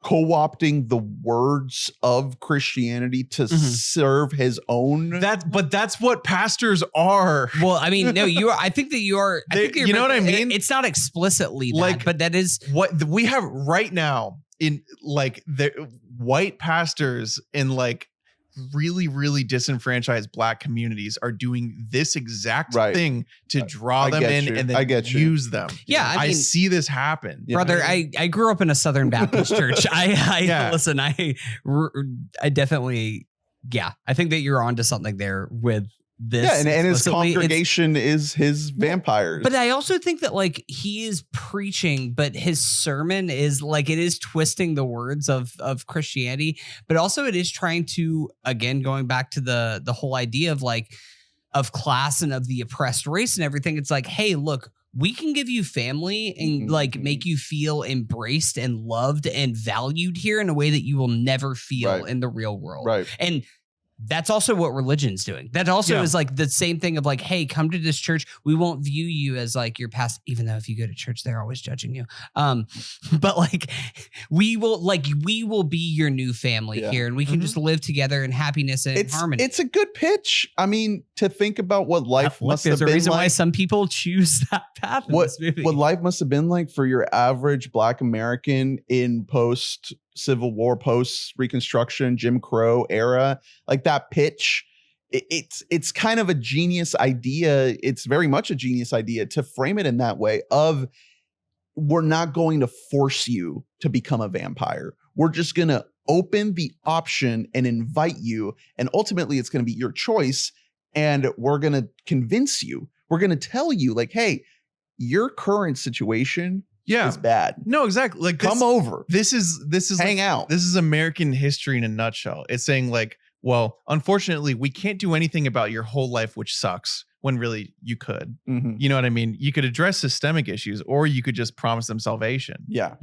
co-opting the words of Christianity to serve his own. But that's what pastors are. Well, I mean, no, you are. I think that you are. You know what I mean? It's not explicitly that, like, but that is what we have right now in like the white pastors in like really, really disenfranchised Black communities are doing this exact thing to draw them in and then use them. Yeah, I mean, see this happen. Brother, I grew up in a Southern Baptist church. Listen, I definitely, I think that you're onto something there with this. Yeah, and his congregation is his vampires. But I also think that like he is preaching, but his sermon is like, it is twisting the words of Christianity, but also it is trying to, again, going back to the whole idea of like, of class and of the oppressed race and everything. It's like, hey, look, we can give you family and like make you feel embraced and loved and valued here in a way that you will never feel in the real world. Right. And that's also what religion's doing. That also is like the same thing of like, hey, come to this church. We won't view you as like your past, even though if you go to church, they're always judging you. But like we will be your new family here, and we can just live together in happiness and harmony. It's a good pitch. I mean, to think about what life must have been like. There's a reason why some people choose that path in this movie. What life must have been like for your average Black American in post Civil War, post Reconstruction, Jim Crow era, like that pitch. It's kind of a genius idea. It's very much a genius idea to frame it in that way of, we're not going to force you to become a vampire. We're just going to open the option and invite you. And ultimately it's going to be your choice. And we're going to convince you. We're going to tell you like, hey, your current situation is bad. No, exactly. Like come over. This is hang out. This is American history in a nutshell. It's saying like, well, unfortunately, we can't do anything about your whole life, which sucks, when really you could. You know what I mean? You could address systemic issues, or you could just promise them salvation. Yeah.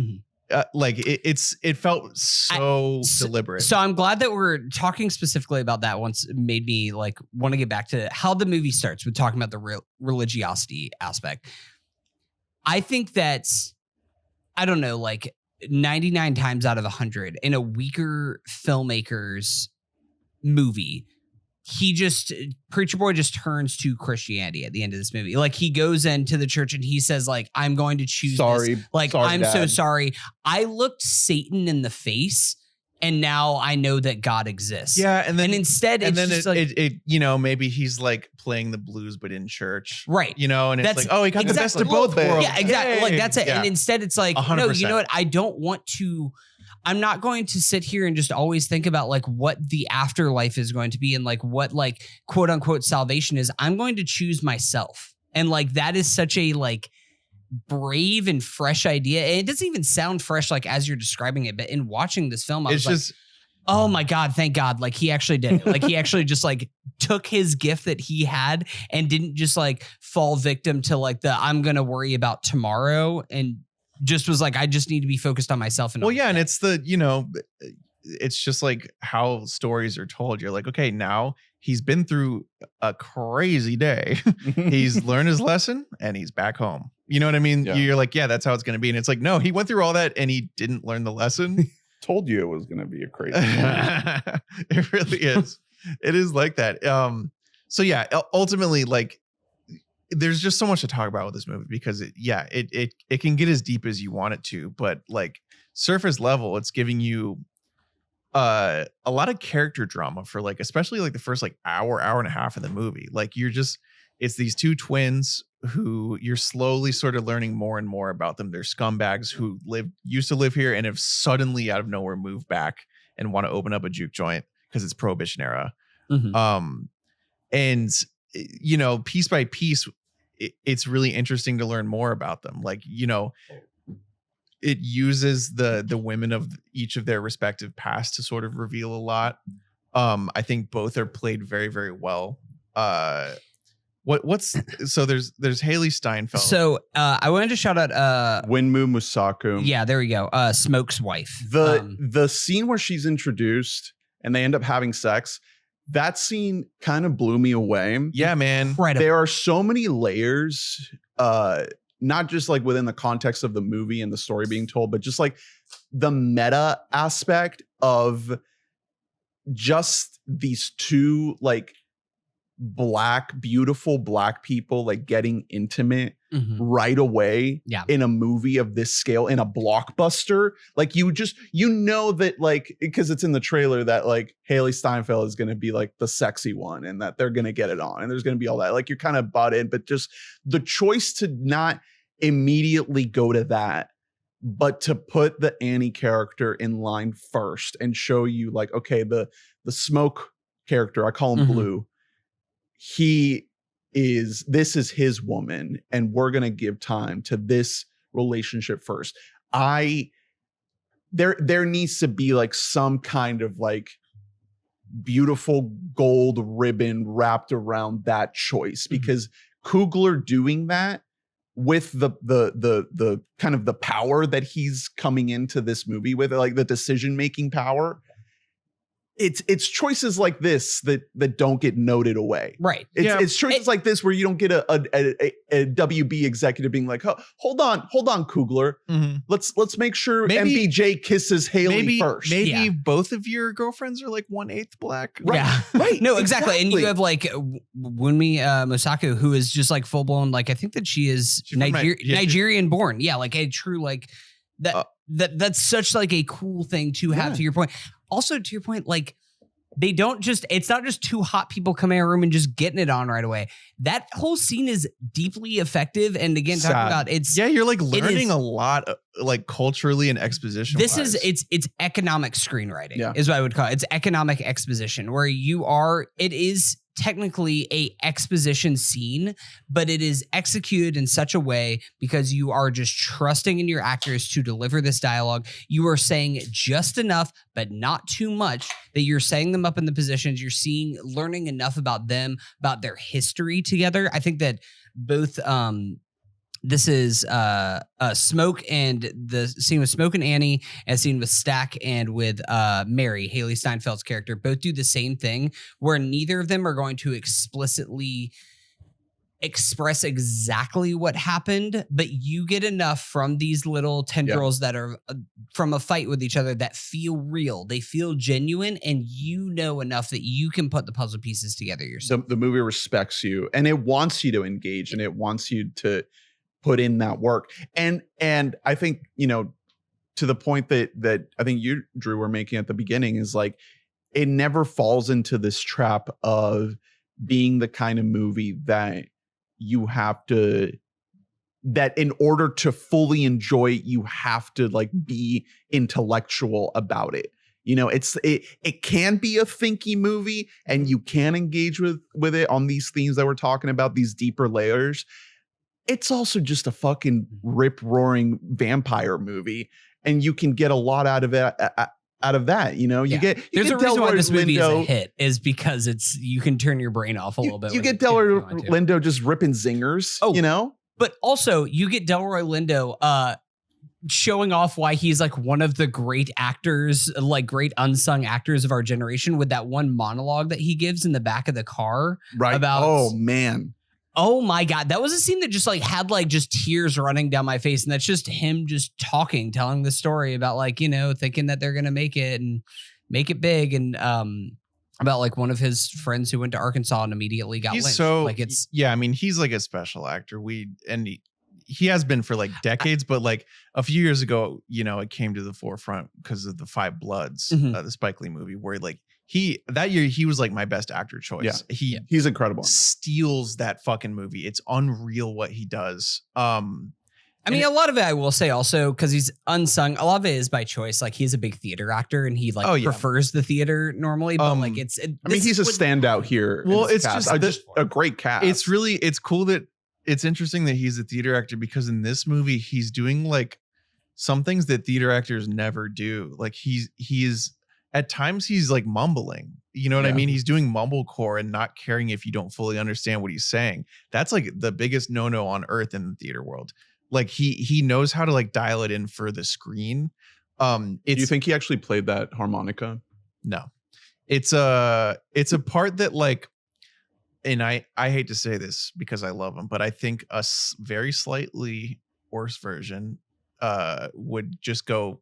Like it felt so deliberate. So I'm glad that we're talking specifically about that. Once made me like want to get back to how the movie starts with talking about the religiosity aspect. I think that's, I don't know, like 99 times out of 100 in a weaker filmmaker's movie, Preacher Boy just turns to Christianity at the end of this movie. Like he goes into the church and he says like, I'm going to choose this. Like, I'm Dad. So sorry. I looked Satan in the face and now I know that God exists. Yeah. And then instead, and it's then just like, you know, maybe he's like playing the blues, but in church. Right. You know, and it's like, oh, he got the best of both worlds. Yeah, exactly. Like that's it. Yeah. And instead it's like, 100%. no, you know what? I'm not going to sit here and just always think about like what the afterlife is going to be and like what like quote unquote salvation is. I'm going to choose myself. And like, that is such a like brave and fresh idea. And it doesn't even sound fresh, like as you're describing it, but in watching this film, I was like, oh my God, thank God. Like he actually did it. Like he actually just like took his gift that he had and didn't just like fall victim to like I'm going to worry about tomorrow, and just was like, I just need to be focused on myself. And and it's it's just like how stories are told. You're like, okay, now he's been through a crazy day. He's learned his lesson and he's back home. You know what I mean? Yeah. You're like, yeah, that's how it's going to be. And it's like, no, he went through all that and he didn't learn the lesson. Told you it was going to be a crazy It really is. It is like that. So yeah, ultimately, like, there's just so much to talk about with this movie because it can get as deep as you want it to, but like surface level, it's giving you a lot of character drama for like, especially like the first like hour and a half of the movie. Like it's these two twins who you're slowly sort of learning more and more about them. They're scumbags who used to live here and have suddenly out of nowhere moved back and want to open up a juke joint because it's Prohibition era. And you know, piece by piece, it's really interesting to learn more about them. Like, you know, it uses the women of each of their respective past to sort of reveal a lot. I think both are played very, very well. So there's Haley Steinfeld. So I wanted to shout out Winmu Musaku. Yeah, there we go. Smoke's wife. The scene where she's introduced and they end up having sex, that scene kind of blew me away. Yeah, man. Right. There are so many layers, not just like within the context of the movie and the story being told, but just like the meta aspect of just these two like beautiful black people like getting intimate right away in a movie of this scale, in a blockbuster. Like you know that, like, because it's in the trailer that like Haley Steinfeld is going to be like the sexy one and that they're going to get it on and there's going to be all that. Like you're kind of bought in, but just the choice to not immediately go to that, but to put the Annie character in line first and show you like, okay, the Smoke character, I call him Blue, this is his woman and we're going to give time to this relationship first. There needs to be like some kind of like beautiful gold ribbon wrapped around that choice, because Coogler doing that with the kind of the power that he's coming into this movie with, like the decision-making power, it's choices like this that don't get noted away. Right. It's choices like this where you don't get a WB executive being like, oh, hold on, Coogler. Let's make sure MBJ kisses Haley first. Maybe both of your girlfriends are like 1/8 black. Right. Yeah. Right. No, exactly. And you have like Wunmi Mosaku, who is just like full blown, like I think that she is Nigerian born. Yeah, like a true like that. That's such like a cool thing to have. To your point. Also, to your point, like it's not just two hot people coming in a room and just getting it on right away. That whole scene is deeply effective. And again, talking about you're like learning a lot, like culturally and exposition. It's economic screenwriting is what I would call it. It's economic exposition where it is technically a exposition scene, but it is executed in such a way because you are just trusting in your actors to deliver this dialogue. You are saying just enough, but not too much, that you're setting them up in the positions. You're learning enough about them, about their history together. I think that both this is Smoke and the scene with Smoke and Annie, and the scene with Stack and with Mary, Haley Steinfeld's character, both do the same thing, where neither of them are going to explicitly express exactly what happened, but you get enough from these little tendrils that are from a fight with each other that feel real. They feel genuine, and you know enough that you can put the puzzle pieces together yourself. The movie respects you, and it wants you to engage, and it wants you to put in that work. And I think, to the point that I think you, Drew, were making at the beginning is like, it never falls into this trap of being the kind of movie that that in order to fully enjoy it, you have to like be intellectual about it. It can be a thinky movie and you can engage with it on these themes that we're talking about, these deeper layers. It's also just a fucking rip-roaring vampire movie, and you can get a lot out of it. There's a reason why this movie is a hit, is because you can turn your brain off a little bit. You get Delroy Lindo just ripping zingers. But also you get Delroy Lindo showing off why he's like one of the great actors, like great unsung actors of our generation, with that one monologue that he gives in the back of the car. Right. Oh my God. That was a scene that just like had like just tears running down my face. And that's just him just telling the story about like, thinking that they're going to make it and make it big. And about like one of his friends who went to Arkansas and immediately got lynched. He's like a special actor. He has been for like decades, but like a few years ago, it came to the forefront because of the Five Bloods, the Spike Lee movie, where like that year he was like my best actor choice. Yeah. He's incredible. Steals that fucking movie. It's unreal what he does. A lot of it, I will say also, because he's unsung, a lot of it is by choice. Like he's a big theater actor and he prefers the theater normally, but like he's a standout here. Well, it's cast. just a great cast. It's cool that it's interesting that he's a theater actor, because in this movie he's doing like some things that theater actors never do. Like he is at times he's like mumbling, you know what I mean? He's doing mumblecore and not caring if you don't fully understand what he's saying. That's like the biggest no-no on earth in the theater world. Like he knows how to like dial it in for the screen. Do you think he actually played that harmonica? No, it's a part that like, and I hate to say this because I love him, but I think a very slightly worse version would just go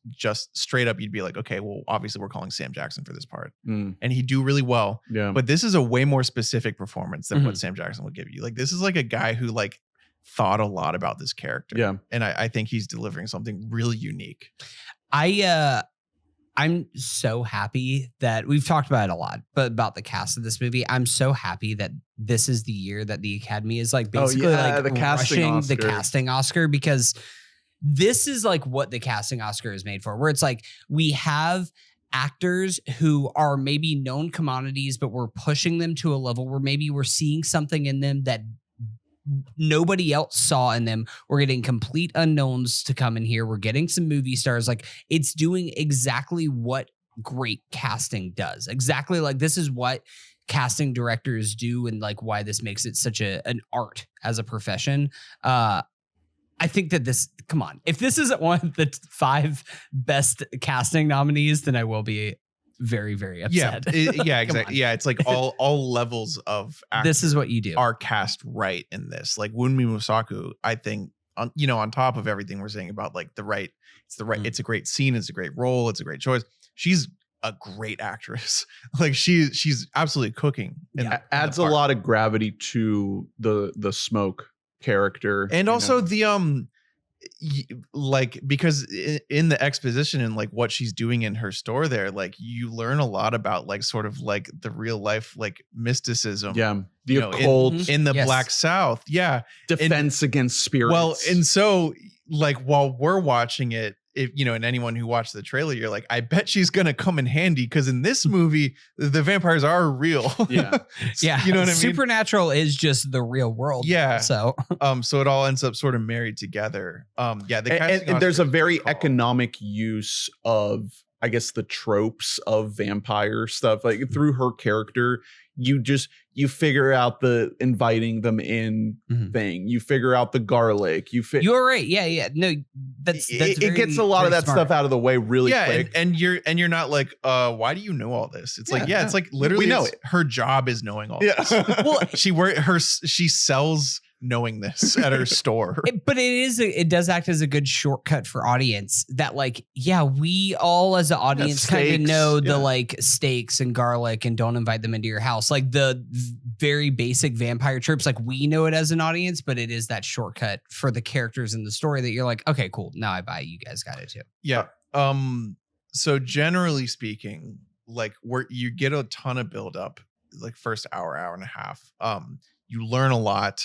just straight up, you'd be like, okay, well, obviously we're calling Sam Jackson for this part. Mm. And he'd do really well. Yeah. But this is a way more specific performance than Mhm. what Sam Jackson would give you. Like, this is like a guy who like thought a lot about this character. Yeah. And I think he's delivering something really unique. I'm so happy that we've talked about it a lot, but about the cast of this movie, I'm so happy that this is the year that the Academy is like basically like the casting rushing Oscar. the casting Oscar, because this is like what the casting Oscar is made for, where it's like we have actors who are maybe known commodities, but we're pushing them to a level where maybe we're seeing something in them that nobody else saw in them. We're getting complete unknowns to come in here. We're getting some movie stars. Like, it's doing exactly what great casting does. Exactly, like this is what casting directors do, and like why this makes it such an art as a profession. I think that this, come on, if this isn't one of the 5 best casting nominees, then I will be very, very upset. Yeah, exactly. Yeah, it's like all levels of actors This is what you do. are cast right in this. Like Wunmi Mosaku, I think, on top of everything we're saying about like it's a great scene, it's a great role, it's a great choice. She's a great actress. Like she's absolutely cooking. Adds a lot of gravity to the Smoke character, and also the like, because in the exposition and like what she's doing in her store there, like you learn a lot about like sort of like the real life like mysticism, the occult in the Black South, defense against spirits. Well, and so like while we're watching it, if and anyone who watched the trailer, you're like, I bet she's gonna come in handy, because in this movie the vampires are real. Yeah. You know what I mean? Supernatural is just the real world. Yeah. So so it all ends up sort of married together. And there's a very economic use of, I guess, the tropes of vampire stuff. Like through her character, you figure out the inviting them in thing. You figure out the garlic. You're right. Yeah. No, that's it gets a lot of that stuff out of the way really quick. And you're not like, why do you know all this? It's it's like literally we know it. Her job is knowing all this. Well, she sells knowing this at her store. But it does act as a good shortcut for audience that like, we all as an audience kind of know the like steaks and garlic and don't invite them into your house. Like the very basic vampire tropes, like we know it as an audience, but it is that shortcut for the characters in the story that you're like, okay, cool. Now I buy, you guys got it too. Yeah. So generally speaking, like you get a ton of buildup, like first hour and a half. You learn a lot.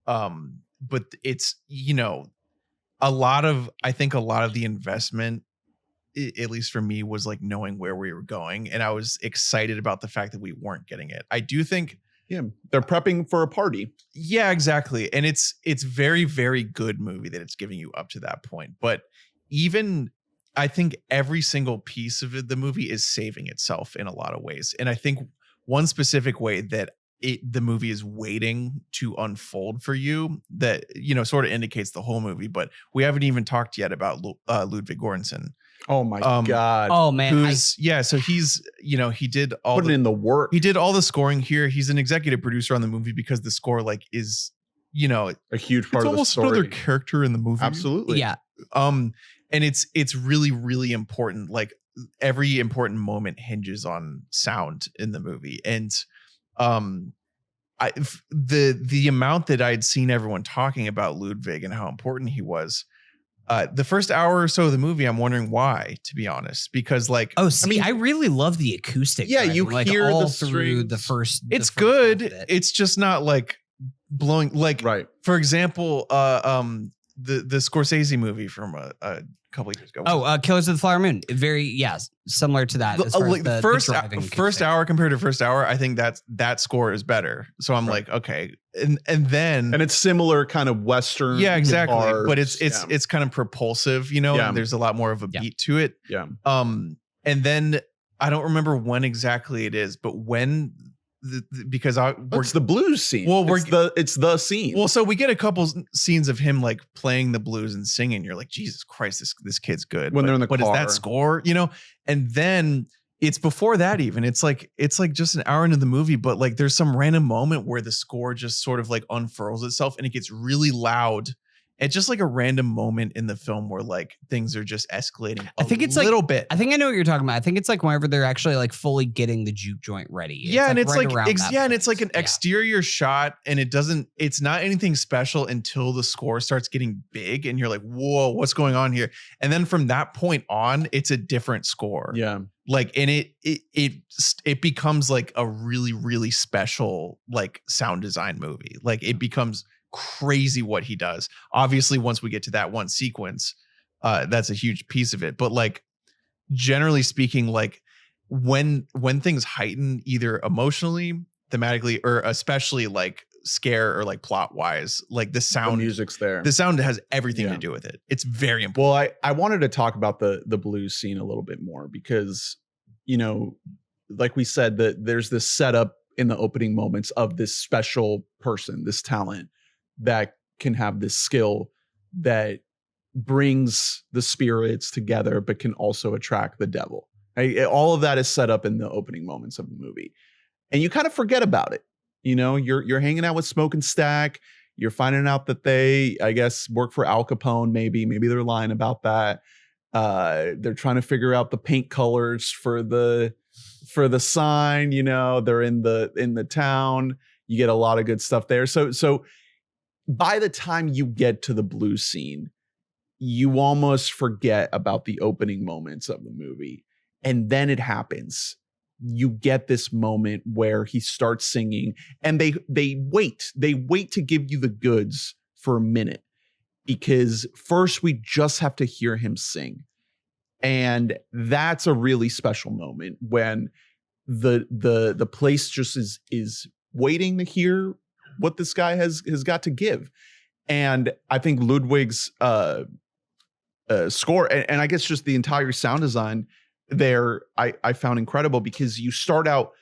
But it's, I think a lot of the investment, at least for me, was like knowing where we were going. And I was excited about the fact that we weren't getting it. I do think, they're prepping for a party. Yeah, exactly. And it's very, very good movie that it's giving you up to that point. But even I think every single piece of the movie is saving itself in a lot of ways. And I think one specific way that the movie is waiting to unfold for you that, sort of indicates the whole movie, but we haven't even talked yet about Ludwig Göransson. Oh my God. Oh man. So he's, he did all putting in the work. He did all the scoring here. He's an executive producer on the movie because the score like is, a huge part of the story. Almost another character in the movie. Absolutely. Yeah. And it's really, really important. Like every important moment hinges on sound in the movie. And the amount that I'd seen everyone talking about Ludwig and how important he was, the first hour or so of the movie, I'm wondering why, to be honest, because like, I really love the acoustic. Yeah, you like hear all the through the strings. first. It's good. It's just not like blowing. Like, right. For example, the Scorsese movie from a couple of years ago. Killers of the Flower Moon. Very, similar to that. The first hour compared to first hour, I think that score is better. So I'm like, okay, and then it's similar kind of Western. Yeah, exactly. Guitars. But it's kind of propulsive, and there's a lot more of a beat to it. Yeah. And then I don't remember when exactly it is, but when. Because it's the blues scene. Well, it's the scene. Well, so we get a couple scenes of him like playing the blues and singing. You're like, Jesus Christ, this kid's good. When they're in the car. What is that score? And then it's before that even. It's like just an hour into the movie, but like there's some random moment where the score just sort of like unfurls itself and it gets really loud It's just like a random moment in the film where like things are just escalating I think it's little like, bit. I think I know what you're talking about. I think it's like whenever they're actually like fully getting the juke joint ready. Yeah, and it's right like around that and it's point. like an Yeah. exterior shot, and it's not anything special until the score starts getting big, and you're like, whoa, what's going on here? And then from that point on, it's a different score. Yeah. Like, and it becomes like a really, really special like sound design movie. Like it becomes crazy what he does. Obviously, once we get to that one sequence, that's a huge piece of it. But like generally speaking, like when things heighten either emotionally, thematically, or especially like scare or like plot wise, like the sound, music's there. the sound has everything to do with it. It's very important. Well, I wanted to talk about the blues scene a little bit more because, you know, like we said, that there's this setup in the opening moments of this special person, this talent that can have this skill that brings the spirits together, but can also attract the devil. All of that is set up in the opening moments of the movie, and you kind of forget about it. You know, you're hanging out with Smoke and Stack. You're finding out that they, I guess, work for Al Capone. Maybe they're lying about that. They're trying to figure out the paint colors for the sign. You know, they're in the town. You get a lot of good stuff there. So by the time you get to the blues scene, you almost forget about the opening moments of the movie. And then it happens. You get this moment where he starts singing, and they wait to give you the goods for a minute, because first we just have to hear him sing. And that's a really special moment when the place just is waiting to hear what this guy has got to give. And I think Ludwig's score, and I guess just the entire sound design there, I found incredible, because you start out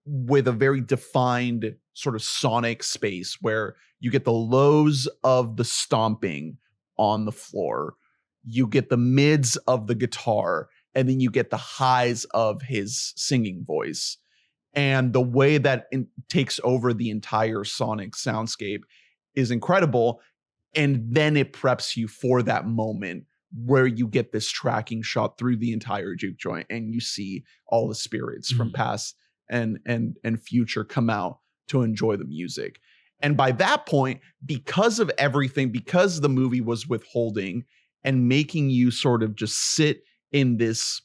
with a very defined sort of sonic space where you get the lows of the stomping on the floor, you get the mids of the guitar, and then you get the highs of his singing voice. And the way that takes over the entire sonic soundscape is incredible. And then it preps you for that moment where you get this tracking shot through the entire juke joint, and you see all the spirits from past and future come out to enjoy the music. And by that point, because of everything, because the movie was withholding and making you sort of just sit in this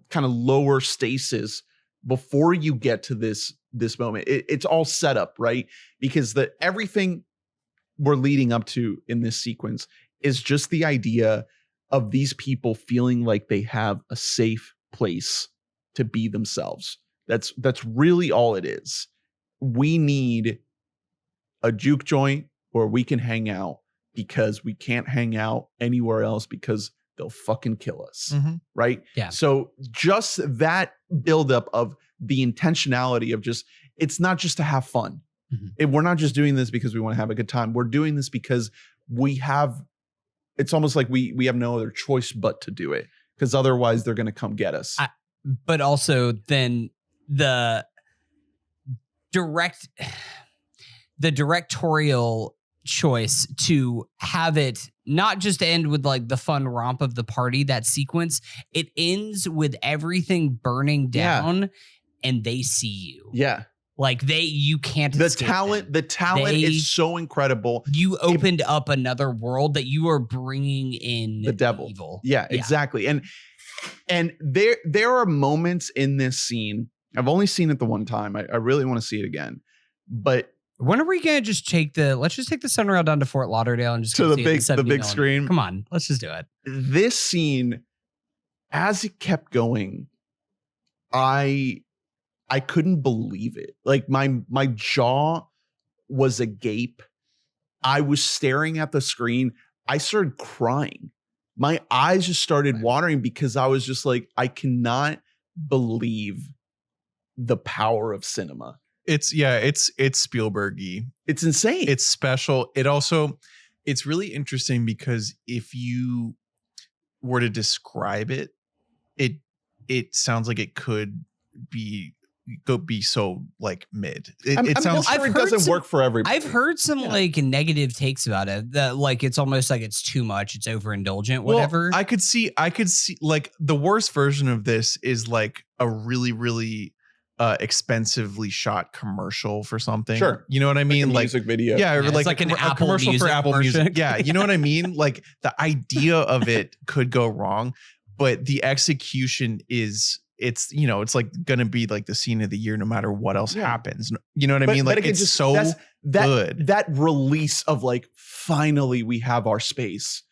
kind of lower stasis before you get to this moment, it's all set up, right? Because everything we're leading up to in this sequence is just the idea of these people feeling like they have a safe place to be themselves. That's really all it is. We need a juke joint where we can hang out, because we can't hang out anywhere else because they'll fucking kill us. Right? Yeah. So just that buildup of the intentionality of just, it's not just to have fun. We're not just doing this because we want to have a good time. We're doing this because it's almost like we have no other choice but to do it, because otherwise they're going to come get us. But also then the directorial choice to have it not just end with like the fun romp of the party, that sequence, it ends with everything burning down and they see you. Yeah. Like you can't. The talent is so incredible. You opened up another world that you are bringing in the devil. Evil. Yeah, exactly. And there are moments in this scene. I've only seen it the one time. I really want to see it again. But when are we gonna just let's just take the Sunrail down to Fort Lauderdale and just to go the see it big screen? Come on, let's just do it. This scene, as it kept going, I couldn't believe it. Like my jaw was agape. I was staring at the screen. I started crying. My eyes just started watering, because I was just like, I cannot believe the power of cinema. It's Spielberg-y. It's insane. It's special. It's really interesting, because if you were to describe it, it sounds like it could be be so like mid. I'm sounds sure I've it heard doesn't some- work for everybody. I've heard some like negative takes about it that like it's almost like it's too much, it's overindulgent, whatever. Well, I could see like the worst version of this is like a really, really expensively shot commercial for something. Sure. You know what I mean? a Like music video. yeah, or Yeah, it's like like an a Apple commercial for Music Apple version. Music. Yeah, you know what I mean? Like the idea of it could go wrong, but the execution is it's like gonna be like the scene of the year no matter what else happens. You know what I mean? Like again, it's so good. That release of like, finally we have our space.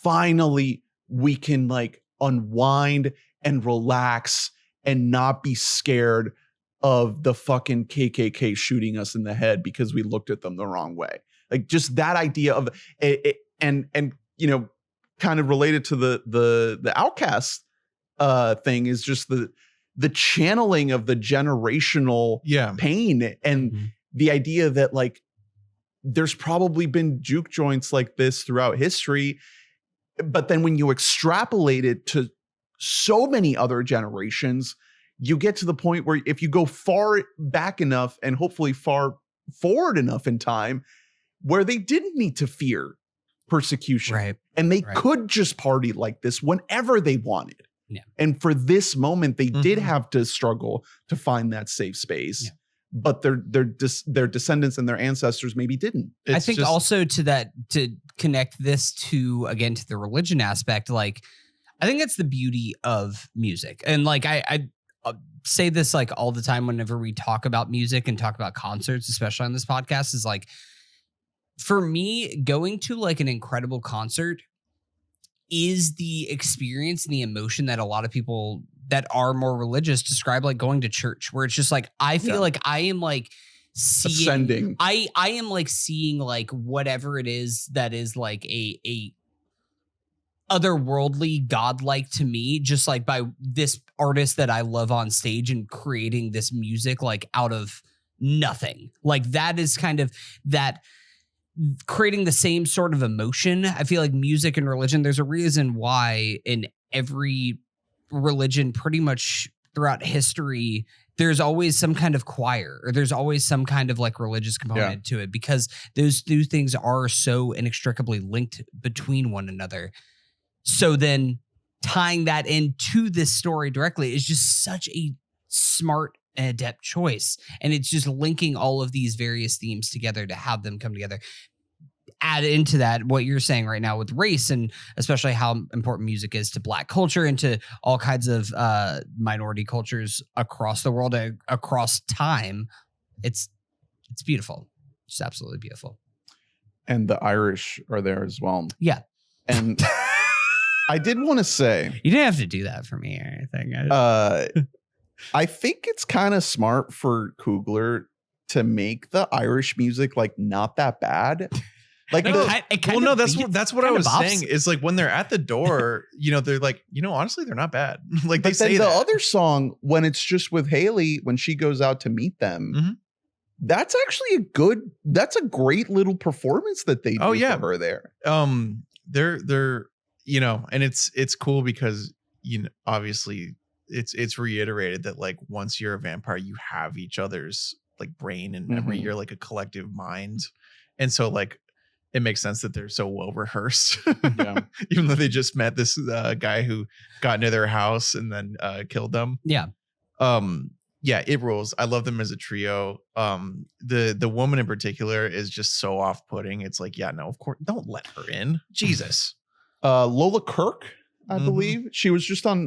Finally we can like unwind and relax and not be scared of the fucking KKK shooting us in the head because we looked at them the wrong way. Like just that idea of it, and kind of related to the Outcast thing is just the channeling of the generational pain and the idea that like there's probably been juke joints like this throughout history, but then when you extrapolate it to so many other generations, you get to the point where if you go far back enough and hopefully far forward enough in time where they didn't need to fear persecution, Right. and they could just party like this whenever they wanted. Yeah. And for this moment, they did have to struggle to find that safe space, but their descendants and their ancestors maybe didn't. I think also to connect this to, again, to the religion aspect, like, I think that's the beauty of music. And like, I say this like all the time whenever we talk about music and talk about concerts, especially on this podcast, is like, for me, going to like an incredible concert is the experience and the emotion that a lot of people that are more religious describe like going to church, where it's just like, I feel like I am like seeing, ascending. I am like seeing like whatever it is that is like a otherworldly, godlike to me, just like by this artist that I love on stage and creating this music like out of nothing. Like that is kind of that creating the same sort of emotion. I feel like music and religion, there's a reason why in every religion pretty much throughout history, there's always some kind of choir or there's always some kind of like religious component to it, because those two things are so inextricably linked between one another. So then tying that into this story directly is just such a smart and adept choice. And it's just linking all of these various themes together to have them come together. Add into that what you're saying right now with race, and especially how important music is to Black culture and to all kinds of minority cultures across the world, across time. It's beautiful. It's absolutely beautiful. And the Irish are there as well. Yeah. And I did want to say, you didn't have to do that for me or anything. I think it's kind of smart for Coogler to make the Irish music like not that bad. Like, that's what I was saying. Is like when they're at the door, they're like, honestly, they're not bad. Like they say the that. other song, when it's just with Haley, when she goes out to meet them, that's actually that's a great little performance that they do for her there. They're and it's cool because obviously it's reiterated that like once you're a vampire, you have each other's like brain and memory. You're like a collective mind, and so like it makes sense that they're so well rehearsed. Even though they just met this guy who got into their house and then killed them. It rules. I love them as a trio. The woman in particular is just so off-putting. It's like, of course, don't let her in. Jesus. Lola Kirk, I believe. She was just on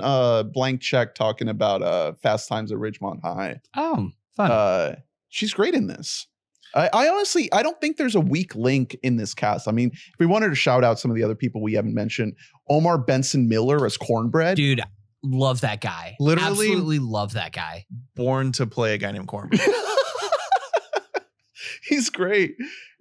Blank Check talking about Fast Times at Ridgemont High. Oh, fun. She's great in this. I honestly, I don't think there's a weak link in this cast. I mean, if we wanted to shout out some of the other people we haven't mentioned, Omar Benson Miller as Cornbread. Dude, love that guy. Literally absolutely love that guy. Born to play a guy named Cornbread. He's great.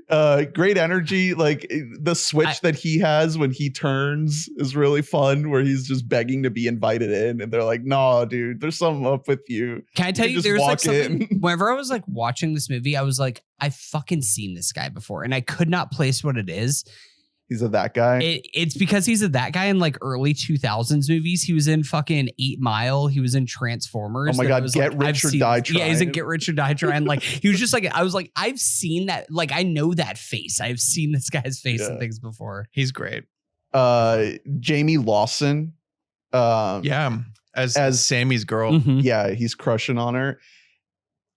Great energy. Like the switch that he has when he turns is really fun, where he's just begging to be invited in and they're like, no, dude, there's something up with you. Can I tell you, there's like something, whenever I was like watching this movie, I was like, I've fucking seen this guy before and I could not place what it is. He's that guy. It's because he's that guy in like early 2000s movies. He was in fucking 8 Mile. He was in Transformers. Oh my God, Get Rich or Die Trying. Yeah, he's in Get Rich or Die Trying. Like he was just like, I was like, I've seen that. Like I know that face. I've seen this guy's face and things before. He's great. Jamie Lawson. As Sammy's girl. Mm-hmm. Yeah, he's crushing on her.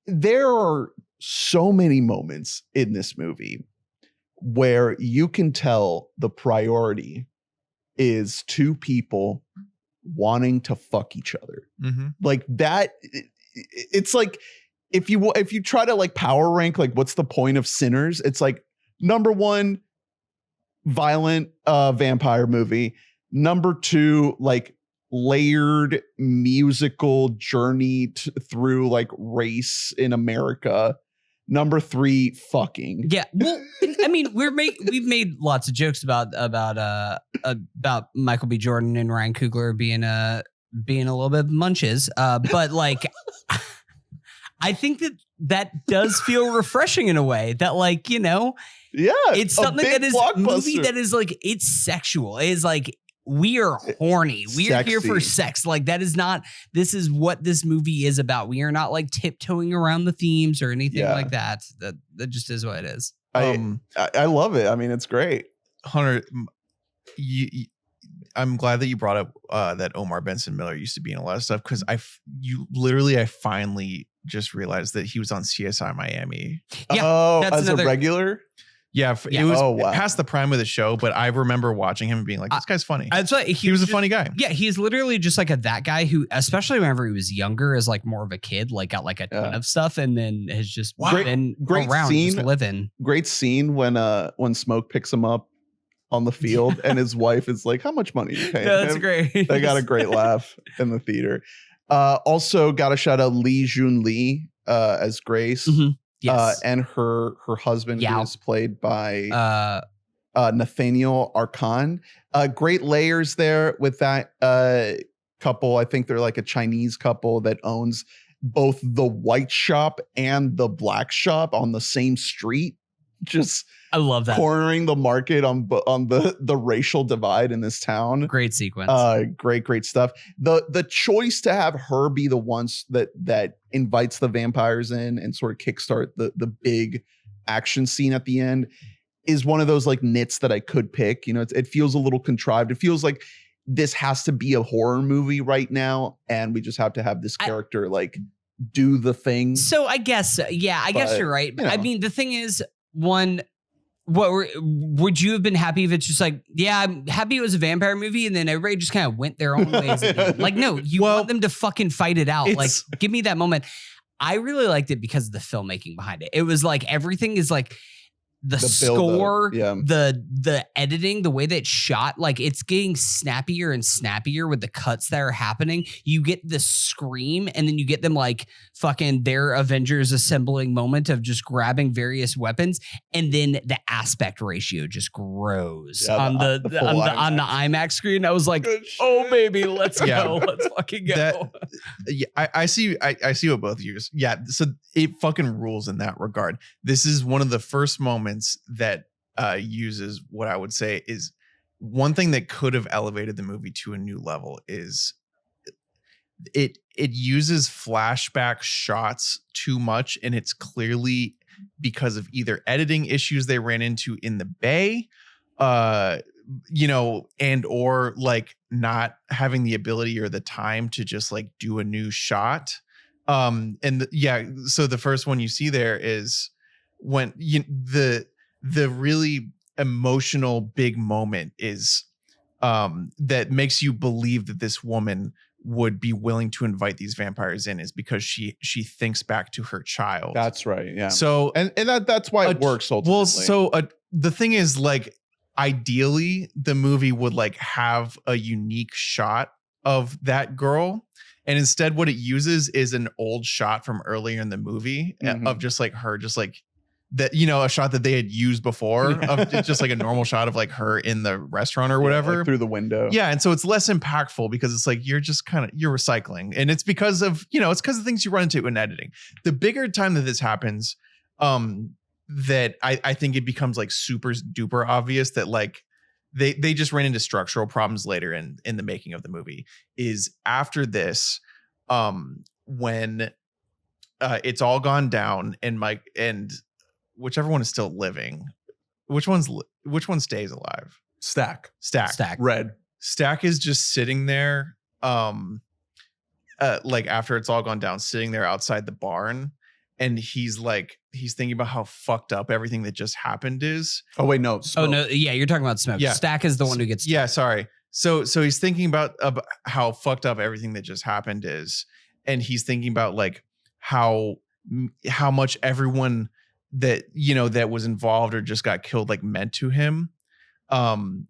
There are so many moments in this movie where you can tell the priority is two people wanting to fuck each other. Mm-hmm. Like that. It's like if you try to like power rank, like what's the point of Sinners? It's like number 1, violent vampire movie. Number 2, like layered musical journey through like race in America. Number 3, fucking. Yeah, well, I mean, we've made lots of jokes about Michael B. Jordan and Ryan Coogler being a little bit munches, but like, I think that does feel refreshing in a way that like Yeah, it's something that is movie that is like it's sexual. It is like. We are horny. We are here for sex. Like this is what this movie is about. We are not like tiptoeing around the themes or anything like that. That just is what it is. I love it. I mean, it's great. Hunter, I'm glad that you brought up that Omar Benson Miller used to be in a lot of stuff because I finally just realized that he was on CSI Miami. Yeah, as a regular. Yeah, it was past the prime of the show, but I remember watching him and being like, this guy's funny. That's why he was a funny guy. Yeah, he's literally just like that guy who, especially whenever he was younger, as like more of a kid, like got like a ton of stuff and then has just been around scene, just living. Great scene when Smoke picks him up on the field and his wife is like, how much money are you paying him? That's great. They got a great laugh in the theater. Also got to shout out Lee Jun Lee as Grace. Mm-hmm. Yes. And her husband who is played by Nathaniel Arkan. Great layers there with that couple. I think they're like a Chinese couple that owns both the white shop and the black shop on the same street. Just I love that. Cornering the market on the racial divide in this town. Great sequence. Great stuff. The choice to have her be the ones that invites the vampires in and sort of kickstart the big action scene at the end is one of those like nits that I could pick. You know, it feels a little contrived. It feels like this has to be a horror movie right now, and we just have to have this character like do the thing. So I guess, I guess you're right. But I mean, the thing is, would you have been happy if it's just like, I'm happy it was a vampire movie and then everybody just kind of went their own ways? Like, no, you want them to fucking fight it out. Like, give me that moment. I really liked it because of the filmmaking behind it. It was like everything is like the score, the editing, the way that it's shot, like it's getting snappier and snappier with the cuts that are happening. You get the scream and then you get them like fucking their Avengers assembling moment of just grabbing various weapons. And then the aspect ratio just grows on the IMAX screen. I was like, oh baby, let's go. Let's fucking go. I see what both of you. Yeah. So it fucking rules in that regard. This is one of the first moments that uses what I would say is one thing that could have elevated the movie to a new level is it uses flashback shots too much, and it's clearly because of either editing issues they ran into in the Bay, and or like not having the ability or the time to just like do a new shot. So the first one you see there is when the really emotional big moment is that makes you believe that this woman would be willing to invite these vampires in is because she thinks back to her child. That's right. Yeah. So and that's why it works ultimately. Well, so the thing is, like, ideally the movie would like have a unique shot of that girl. And instead what it uses is an old shot from earlier in the movie of just like her, just like that, a shot that they had used before of just like a normal shot of like her in the restaurant or whatever, like through the window. Yeah. And so it's less impactful because it's like, you're just you're recycling, and it's because of, it's because of things you run into in editing. The bigger time that this happens, that I think it becomes like super duper obvious that like they just ran into structural problems later in the making of the movie. Is after this, when it's all gone down and Mike and whichever one is still living, which one stays alive? Stack. Red. Stack is just sitting there, like after it's all gone down, sitting there outside the barn, and he's thinking about how fucked up everything that just happened is. Oh wait, no. Smoke. Oh no, yeah, you're talking about Smoke. Yeah. Stack is the one who gets. Yeah, sorry. So he's thinking about how fucked up everything that just happened is, and he's thinking about like how much everyone that that was involved or just got killed like meant to him. And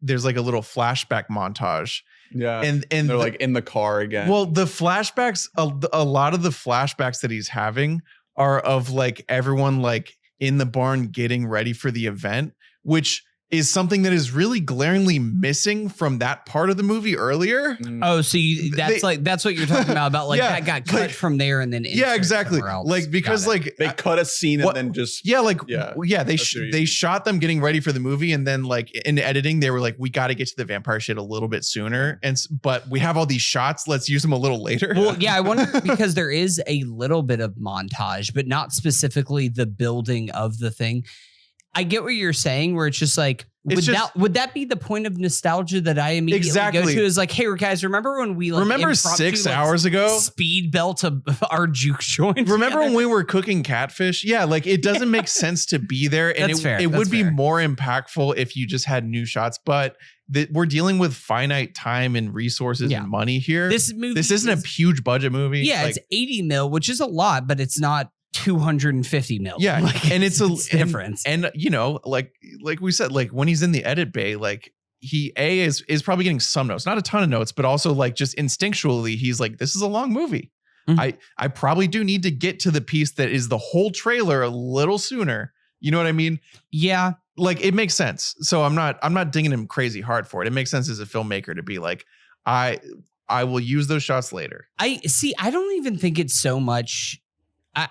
there's like a little flashback montage. Yeah. And they're like in the car again. Well, the flashbacks, a lot of the flashbacks that he's having are of like everyone like in the barn getting ready for the event, which is something that is really glaringly missing from that part of the movie earlier. Oh, so that's what you're talking about like that got cut from there and then exactly like because like they cut a scene and then just they shot them getting ready for the movie, and then like in editing they were like, we got to get to the vampire shit a little bit sooner, but we have all these shots, let's use them a little later. Well, yeah, I wonder because there is a little bit of montage, but not specifically the building of the thing. I get what you're saying, where it's just like, would that be the point of nostalgia that I immediately go to? Is like, hey, guys, remember when we remember 6 hours ago speed belt our juke joint? Remember when we were cooking catfish? Yeah, like it doesn't make sense to be there, and it would be more impactful if you just had new shots. But we're dealing with finite time and resources and money here. This isn't a huge budget movie. Yeah, like, it's 80 mil, which is a lot, but it's not 250 mil. Yeah, like, and it's a difference. And like we said, like when he's in the edit bay, like he is probably getting some notes, not a ton of notes, but also like just instinctually, he's like, this is a long movie. Mm-hmm. I probably do need to get to the piece that is the whole trailer a little sooner. You know what I mean? Yeah. Like it makes sense. So I'm not dinging him crazy hard for it. It makes sense as a filmmaker to be like, I will use those shots later. I don't even think it's so much.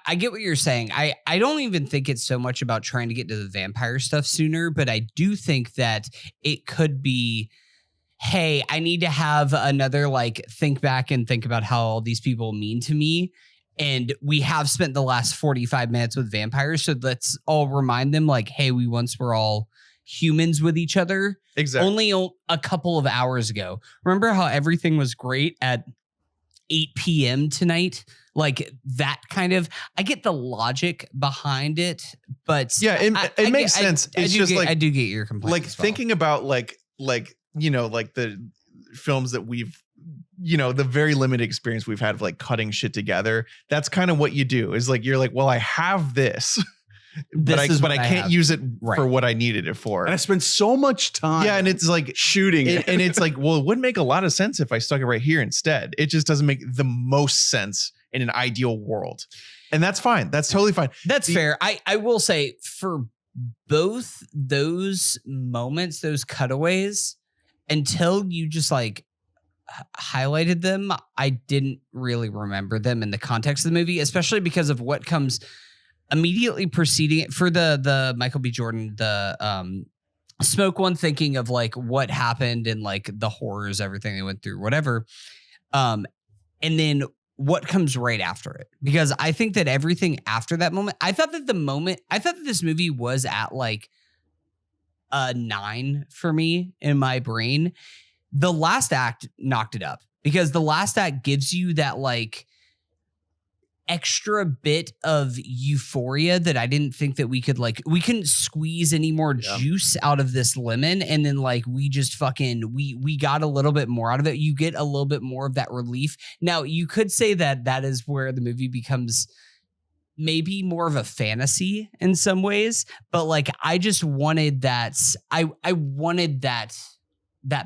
I get what you're saying. I don't even think it's so much about trying to get to the vampire stuff sooner, but I do think that it could be, hey, I need to have another like think back and think about how all these people mean to me. And we have spent the last 45 minutes with vampires. So let's all remind them like, hey, we once were all humans with each other. Exactly. Only a couple of hours ago. Remember how everything was great at 8 p.m. tonight? Like that kind of, I get the logic behind it, but yeah, it makes sense. It's just like, I do get your complaint. Like thinking about like, like the films that we've, the very limited experience we've had of like cutting shit together. That's kind of what you do is like, you're like, well, I have this. But I can't use it for what I needed it for. And I spent so much time. Yeah, and it's like shooting it. And it's like, well, it would make a lot of sense if I stuck it right here instead. It just doesn't make the most sense in an ideal world. And that's fine. That's totally fine. That's fair. I will say for both those moments, those cutaways, until you just like highlighted them, I didn't really remember them in the context of the movie, especially because of what comes immediately preceding it. For the Michael B. Jordan, the Smoke one, thinking of like what happened and like the horrors, everything they went through, whatever. And then what comes right after it, because I think that everything after that moment, I thought that this movie was at like a 9 for me in my brain. The last act knocked it up, because the last act gives you that like extra bit of euphoria that I didn't think that we couldn't squeeze any more juice out of this lemon. And then like, we just we got a little bit more out of it. You get a little bit more of that relief. Now you could say that is where the movie becomes maybe more of a fantasy in some ways, but like, I just wanted that. I wanted that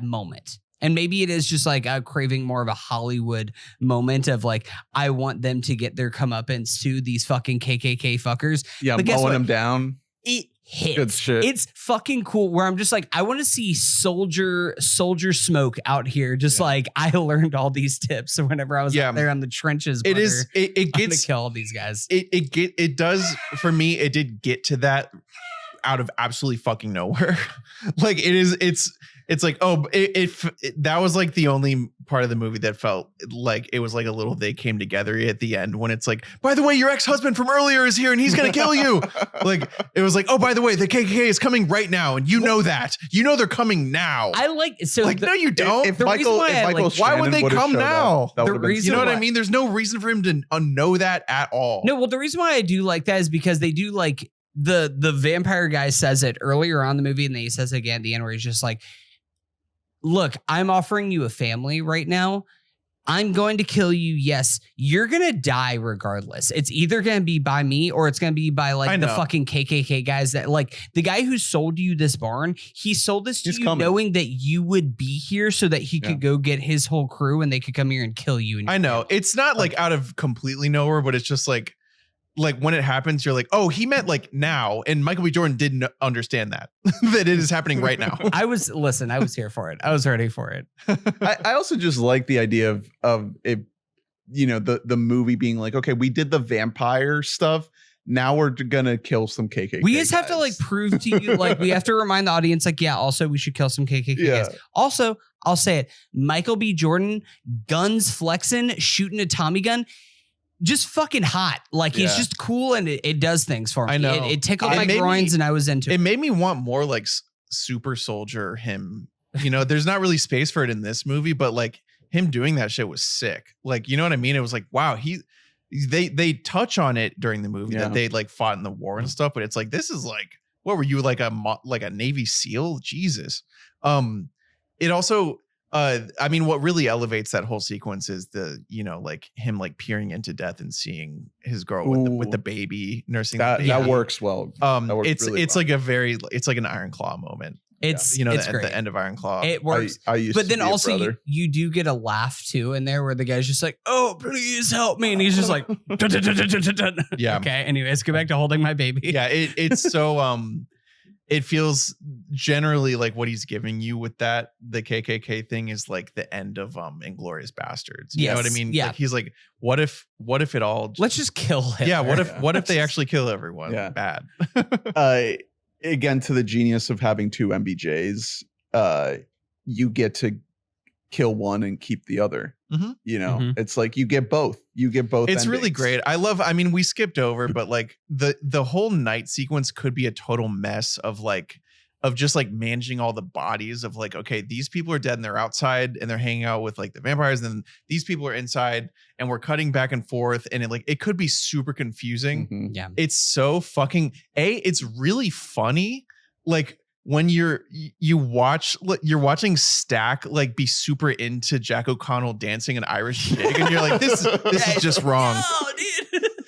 moment. And maybe it is just like a craving more of a Hollywood moment of like, I want them to get their comeuppance to these fucking KKK fuckers. Yeah, mowing them down. It hits. Good shit. It's fucking cool, where I'm just like, I want to see soldier Smoke out here. Just like, I learned all these tips whenever I was out there on the trenches. It is. It gets to kill all these guys. It does for me. It did get to that out of absolutely fucking nowhere. Like it's like, oh, that was like the only part of the movie that felt like it was like a little they came together at the end when it's like, by the way, your ex-husband from earlier is here and he's gonna kill you. Like it was like, oh, by the way, the KKK is coming right now, and you know that. You know they're coming now. I like so like no, you don't. If the reason Michael, why if I, Michael like, Shannon why would they would've come showed now? up, that The would've been- reason You know what why- I mean? There's no reason for him to know that at all. No, well, the reason why I do like that is because they do like the vampire guy says it earlier on in the movie, and then he says it again at the end where he's just like, look, I'm offering you a family right now. I'm going to kill you. Yes, you're going to die regardless. It's either going to be by me or it's going to be by like the fucking KKK guys that like the guy who sold you this barn. He sold this to you knowing that you would be here so that he could go get his whole crew and they could come here and kill you. And I know it's not like out of completely nowhere, but it's just like when it happens, you're like, oh, he meant like now. And Michael B. Jordan didn't understand that it is happening right now. I was here for it. I was ready for it. I also just like the idea of it, you know, the movie being like, okay, we did the vampire stuff. Now we're gonna kill some KKK. We just have to like prove to you, like we have to remind the audience, like, yeah, also we should kill some KKK guys. Also, I'll say it, Michael B. Jordan, guns flexing, shooting a Tommy gun. Just fucking hot. Like he's just cool and it does things for me. I know. It tickled my groins and I was into it. It made me want more like super soldier him. You know, there's not really space for it in this movie, but like him doing that shit was sick. Like, you know what I mean? It was like, wow, they touch on it during the movie that they like fought in the war and stuff, but it's like, this is like, what were you like a Navy SEAL? Jesus. It also, I mean, what really elevates that whole sequence is the, you know, like him like peering into death and seeing his girl with the baby nursing that. The baby. That works well. It's really well. like it's like an Iron Claw moment. It's you know, it's the end of Iron Claw. It works. I used but to then be a also brother. you do get a laugh too in there where the guy's just like, oh, please help me. And he's just like, dun, dun, dun, dun, dun, dun. Yeah. Okay. Anyways, go back to holding my baby. Yeah. It's so, it feels generally like what he's giving you with that, the KKK thing is like the end of Inglourious Bastards. You know what I mean? Yeah. Like he's like, what if it all Let's just kill him. Yeah. What if they actually kill everyone? Yeah. Bad. Again, to the genius of having two MBJs, you get to kill one and keep the other. Mhm. You know, it's like you get both. You get both. It's really endings. great. I mean, we skipped over, but like the whole night sequence could be a total mess of just like managing all the bodies of like, okay, these people are dead and they're outside and they're hanging out with like the vampires, and then these people are inside and we're cutting back and forth, and it could be super confusing. Mhm. Yeah. It's so fucking it's really funny. Like when you're watching Stack like be super into Jack O'Connell dancing an Irish jig, and you're like, this is just wrong. No,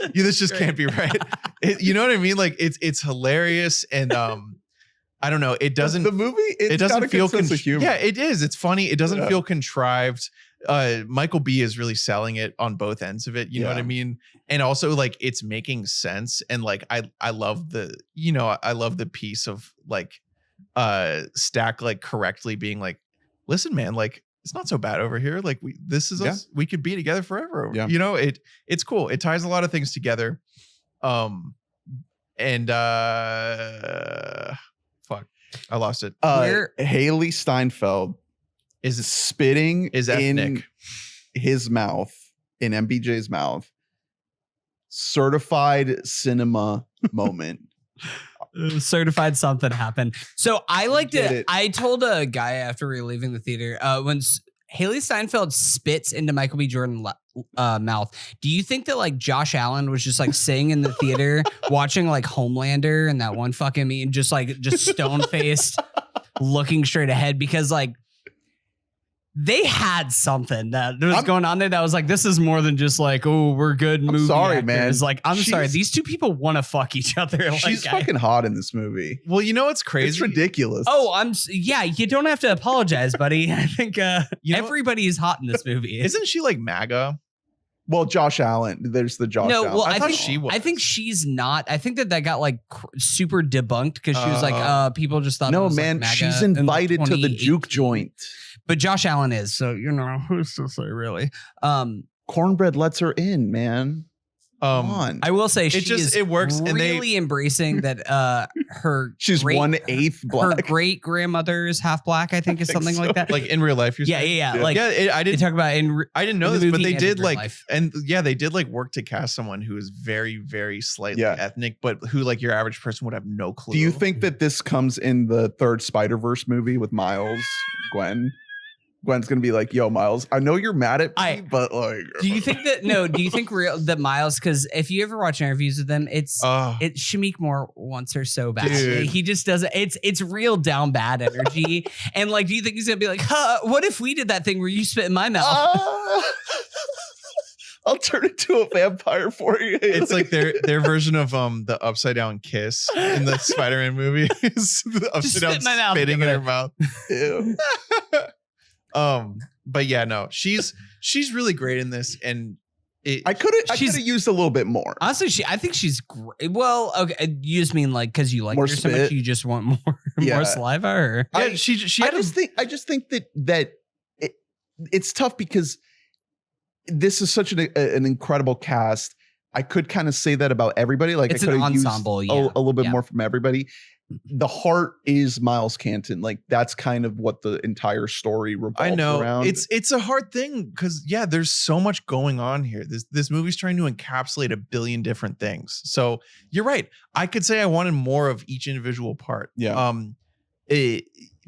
dude. This just can't be right. You know what I mean? Like it's hilarious, and I don't know. It doesn't. The movie. It doesn't feel sense of humor. Yeah, it is. It's funny. It doesn't feel contrived. Michael B is really selling it on both ends of it. You know what I mean? And also like it's making sense. And like I love the piece of like Stack like correctly being like, listen, man, like it's not so bad over here. Like this is us. We could be together forever. Yeah. You know, it's cool. It ties a lot of things together. And fuck, I lost it. Haley Steinfeld Is spitting is in ethnic. his mouth, in MBJ's mouth. Certified cinema moment. Certified something happened. So I liked Get it. it. I told a guy after we were leaving the theater, when Haley Steinfeld spits into Michael B. Jordan's mouth, do you think that like Josh Allen was just like sitting in the theater watching like Homelander and that one fucking meme, just stone faced, looking straight ahead? Because like they had something that was going on there that was like, this is more than just like, oh, we're good movie sorry, actors. man. Like, I'm sorry, these two people want to fuck each other. She's Like, fucking hot in this movie. Well, you know what's crazy? It's ridiculous. Oh, yeah, you don't have to apologize, buddy. I think You know- everybody is hot in this movie. Isn't she like MAGA? Well, Josh Allen. There's the Josh No, Allen. well, I I thought think she was. I think she's not. I think that got like super debunked because she was like, people just thought. it No, was, man, like, MAGA she's in, like, invited to the 2018. juke joint. But Josh Allen is, so you know who's to say really. Cornbread lets her in, man. Come on. I will say it works, and really embracing that her She's great- 1/8 black. Her great grandmother is half black, I think, is something like that. Like in real life, you're saying? Yeah. Like I they didn't talk about I didn't know in the this, but movie they and in did real like, life. and yeah, they did like work to cast someone who is very, very slightly ethnic, but who like your average person would have no clue. Do you think that this comes in the third Spider-Verse movie with Miles, Gwen? Gwen's gonna be like, "Yo, Miles, I know you're mad at me, but like." Do you think that? No. Do you think that Miles? Because if you ever watch interviews with them, it's Shamik Moore wants her so bad. Dude. He just doesn't. It's real down bad energy. And like, do you think he's gonna be like, what if we did that thing where you spit in my mouth? I'll turn into a vampire for you. It's like their version of the upside down kiss in the Spider-Man movie. Is the upside down spitting in her mouth. Ew. But yeah, no, she's really great in this, and I could have used a little bit more. Honestly, I think she's great. Well, okay, you just mean like because you like More her so much, spit? you just want more Yeah. saliva. Or? yeah, I just think that it's tough because this is such an incredible cast. I could kind of say that about everybody. Like It's I could an have used ensemble, a yeah. little bit Yeah. more from everybody. The heart is Miles Canton. Like that's kind of what the entire story revolves I know around. it's a hard thing because yeah, there's so much going on here. This movie's trying to encapsulate a billion different things. So you're right. I could say I wanted more of each individual part. Yeah.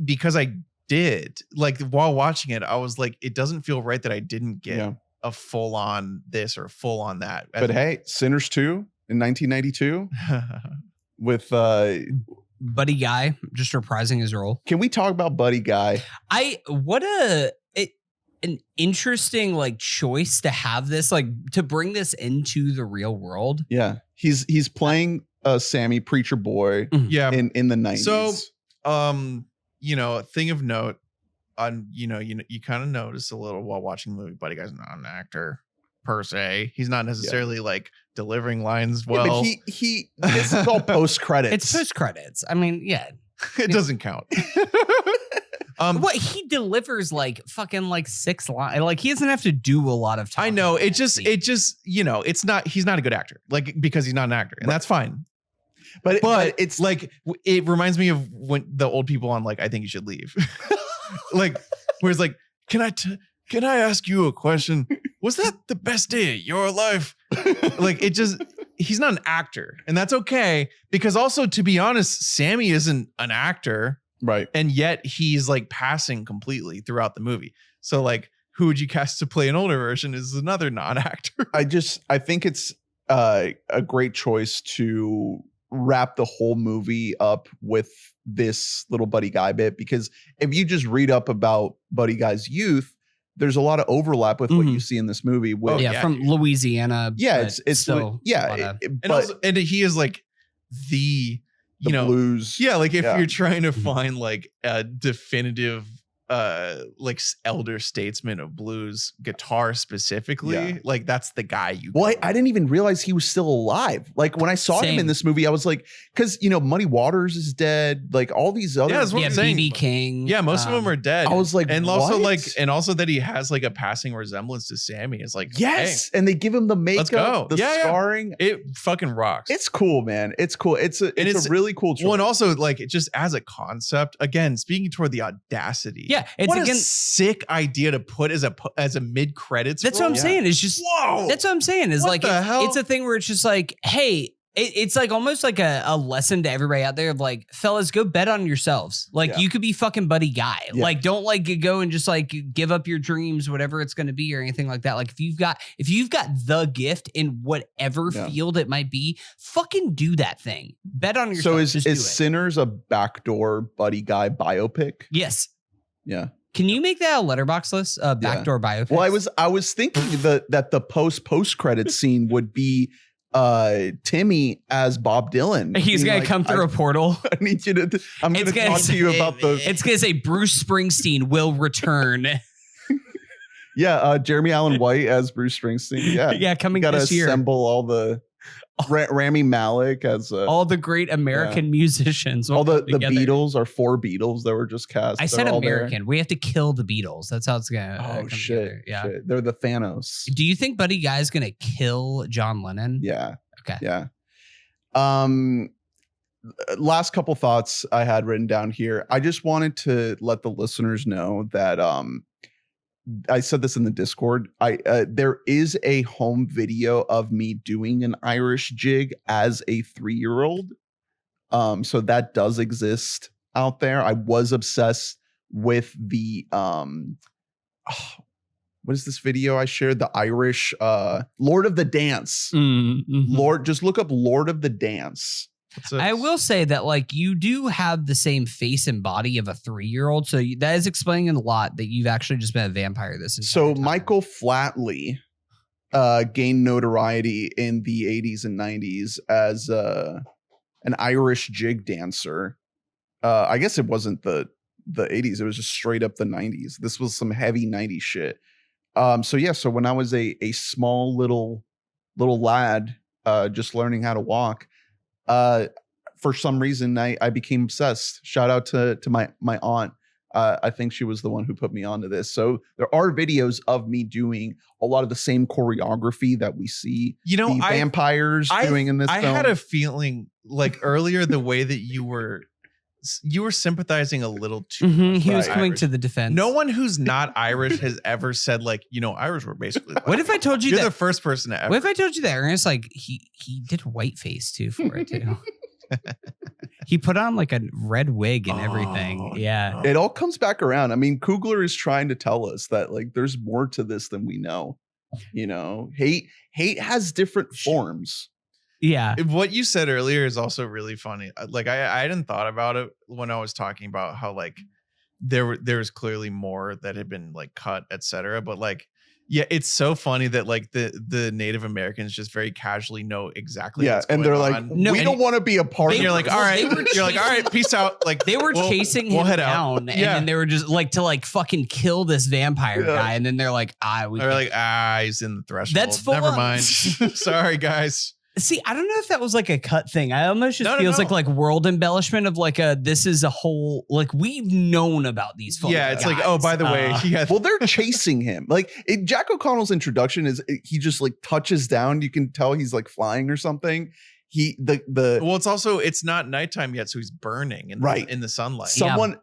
Because I did like while watching it, I was like, it doesn't feel right that I didn't get a full on this or full on that. But hey, Sinners 2 in 1992 with Buddy Guy just reprising his role. can we talk about Buddy Guy? An interesting like choice to have this, like to bring this into the real world. Yeah. He's playing Sammy Preacher Boy yeah. in the 90s. So a thing of note on you kind of notice a little while watching the movie. Buddy Guy's not an actor per se. He's not necessarily like delivering lines well. but he this is all post credits. It's post credits. I mean, yeah. It doesn't count. What he delivers like fucking like 6 lines. Like he doesn't have to do a lot of time. I know. It just it's not. He's not a good actor. Like because he's not an actor, and that's fine. But it's like it reminds me of when the old people on like I think you should leave. Like where it's like, can I ask you a question? Was that the best day of your life? Like he's not an actor, and that's okay because also to be honest, Sammy isn't an actor, right. and yet he's like passing completely throughout the movie. So like, who would you cast to play an older version is another non-actor. I think it's a great choice to wrap the whole movie up with this little Buddy Guy bit, because if you just read up about Buddy Guy's youth, there's a lot of overlap with what you see in this movie. With, from Louisiana. Yeah, it's still and he is like the blues. Yeah, like if you're trying to find like a definitive like elder statesman of blues guitar specifically, like that's the guy you well I didn't even realize he was still alive. Like when I saw him in this movie, I was like, because Muddy Waters is dead, like all these other BB King, most of them are dead. I was like, and what? also that he has like a passing resemblance to Sammy is like, yes, hey, and they give him the makeup, the scarring. It fucking rocks. It's cool, man. It's cool. It's a really cool choice. Well, and also like it just as a concept, again, speaking toward the audacity. Yeah, it's what a sick idea to put as a mid credits. That's what I'm saying. It's just whoa. That's what I'm saying. Is what like the hell? It's a thing where it's just like, hey, it's like almost like a lesson to everybody out there of like, fellas, go bet on yourselves. Like you could be fucking Buddy Guy. Like don't like go and just like give up your dreams, whatever it's going to be or anything like that. Like if you've got the gift in whatever field it might be, fucking do that thing. Bet on yourself. So is Sinners a backdoor Buddy Guy biopic? Yes. Yeah. Can you make that a letterbox list? Backdoor biopic. Well, I was thinking that the post credit scene would be Timmy as Bob Dylan. He's gonna come through a portal. I need you to. I'm gonna talk to you about the. It's gonna say Bruce Springsteen will return. Yeah, Jeremy Allen White as Bruce Springsteen. Yeah, coming gotta this year. Assemble all the Rami Malek as all the great American musicians. all the together. Beatles are 4 Beatles that were just cast. I said They're all there. American. We have to kill the Beatles. That's how it's gonna. Oh come shit! together. Yeah. Shit. They're the Thanos. Do you think Buddy Guy's gonna kill John Lennon? Yeah. Okay. Yeah. Last couple thoughts I had written down here. I just wanted to let the listeners know that I said this in the Discord. There is a home video of me doing an Irish jig as a 3-year-old. So that does exist out there. I was obsessed with the what is this video I shared? The Irish Lord of the Dance. Mm-hmm. Just look up Lord of the Dance. I will say that like you do have the same face and body of a 3-year-old, so that is explaining a lot that you've actually just been a vampire this entire time. Michael Flatley gained notoriety in the 80s and 90s as an Irish jig dancer. I guess it wasn't the 80s, it was just straight up the 90s. This was some heavy 90s shit. So when I was a small little lad just learning how to walk, for some reason I became obsessed. Shout out to my aunt. I think she was the one who put me onto this. So there are videos of me doing a lot of the same choreography that we see the vampires doing in this film. I had a feeling like earlier the way that you were sympathizing a little too much. He was coming Irish. to the defense. No one who's not Irish has ever said like, Irish were basically like, what if I told you you're that? the first person to ever. What if I told you that Ernest like he did whiteface too for it too? He put on like a red wig and everything. Yeah. It all comes back around. I mean, Coogler is trying to tell us that like there's more to this than we know. Hate has different forms. Yeah. What you said earlier is also really funny. Like I hadn't thought about it when I was talking about how like there's clearly more that had been like cut, etc. But like, yeah, it's so funny that like the Native Americans just very casually know exactly. What's and going they're like, on. we don't want to be a part. And you're like, all right, you're like, all right, peace out. Like they were chasing him head down, and then they were just like to like fucking kill this vampire guy, and then they're like, he's in the threshold. That's full Never on. mind. Sorry, guys. See, I don't know if that was like a cut thing. I almost just feels like world embellishment of like this is a whole like we've known about these folks. Yeah, it's like, oh, by the way, well, they're chasing him. Like Jack O'Connell's introduction is he just like touches down. You can tell he's like flying or something. Well, it's not nighttime yet, so he's burning in the sunlight.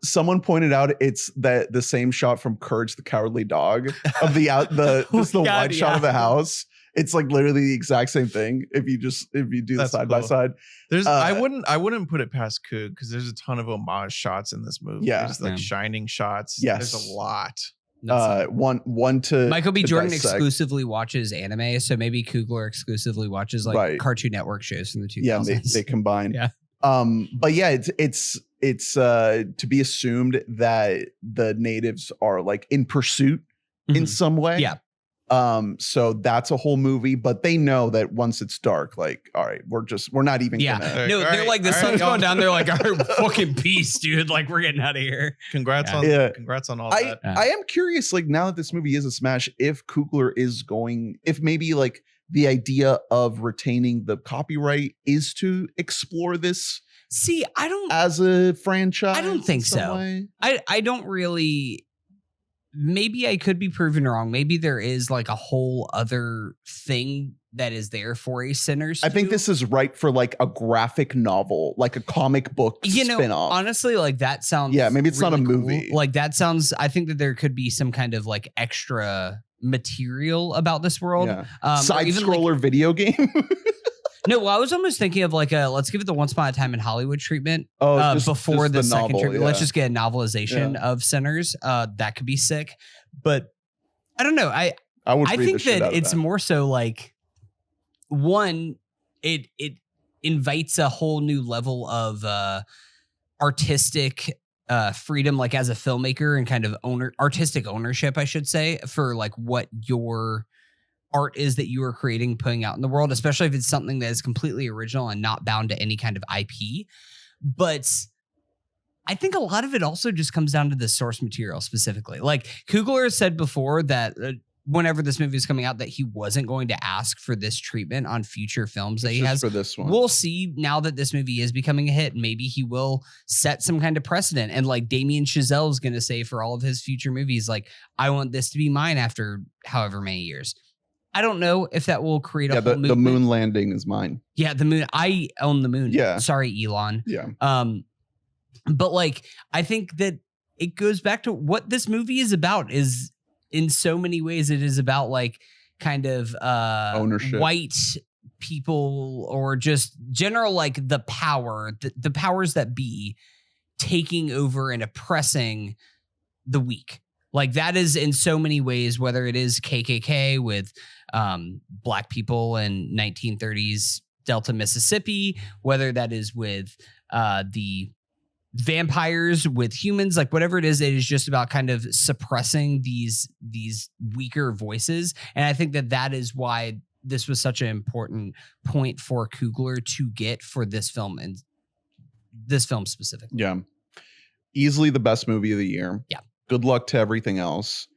Someone pointed out it's the same shot from Courage the Cowardly Dog of the wide shot of the house. It's like literally the exact same thing if you do the side by side. There's I wouldn't put it past Coog because there's a ton of homage shots in this movie. Yeah, there's like shining shots. Yes, there's a lot. One to Michael B. Jordan dissect. Exclusively watches anime, so maybe Coogler exclusively watches like Cartoon Network shows from the 2000s. Yeah, they combine. Yeah. But yeah, it's to be assumed that the natives are like in pursuit in some way. Yeah. So that's a whole movie, but they know that once it's dark, like, all right, we're not even gonna. No, they're like the sun's going down. They're like, all right, fucking peace, dude. Like we're getting out of here. Congrats on all that. I am curious, like now that this movie is a smash, if Coogler is if maybe like the idea of retaining the copyright is to explore this. See, as a franchise. I don't think so. Way. I don't really. Maybe I could be proven wrong. Maybe there is like a whole other thing that is there for a Sinners. I think this is right for like a graphic novel, like a comic book spin-off. Honestly, like that sounds. Yeah, maybe it's really not a cool. movie. Like that sounds. I think that there could be some kind of like extra material about this world. Yeah. Side scroller video game. No, well, I was almost thinking of like let's give it the Once Upon a Time in Hollywood treatment before just the second novel, treatment. Let's just get a novelization of Sinners. That could be sick. But I don't know. I think that it's more so like one, it invites a whole new level of artistic freedom, like as a filmmaker and kind of artistic ownership, I should say, for like what your art is that you are creating, putting out in the world, especially if it's something that is completely original and not bound to any kind of IP. But I think a lot of it also just comes down to the source material specifically. Like Coogler has said before that whenever this movie is coming out, that he wasn't going to ask for this treatment on future films that he has. For this one. We'll see now that this movie is becoming a hit. Maybe he will set some kind of precedent. And like Damien Chazelle is going to say for all of his future movies, like, I want this to be mine after however many years. I don't know if that will create a whole the moon landing is mine. Yeah, the moon. I own the moon. Yeah. Sorry, Elon. Yeah. But like, I think that it goes back to what this movie is about. Is in so many ways, it is about like kind of ownership, white people, or just general like the power, the powers that be taking over and oppressing the weak. Like that is in so many ways, whether it is KKK with black people in 1930s Delta, Mississippi, whether that is with the vampires with humans, like whatever it is just about kind of suppressing these weaker voices. And I think that is why this was such an important point for Coogler to get for this film, and this film specifically. Yeah. Easily the best movie of the year. Yeah. Good luck to everything else.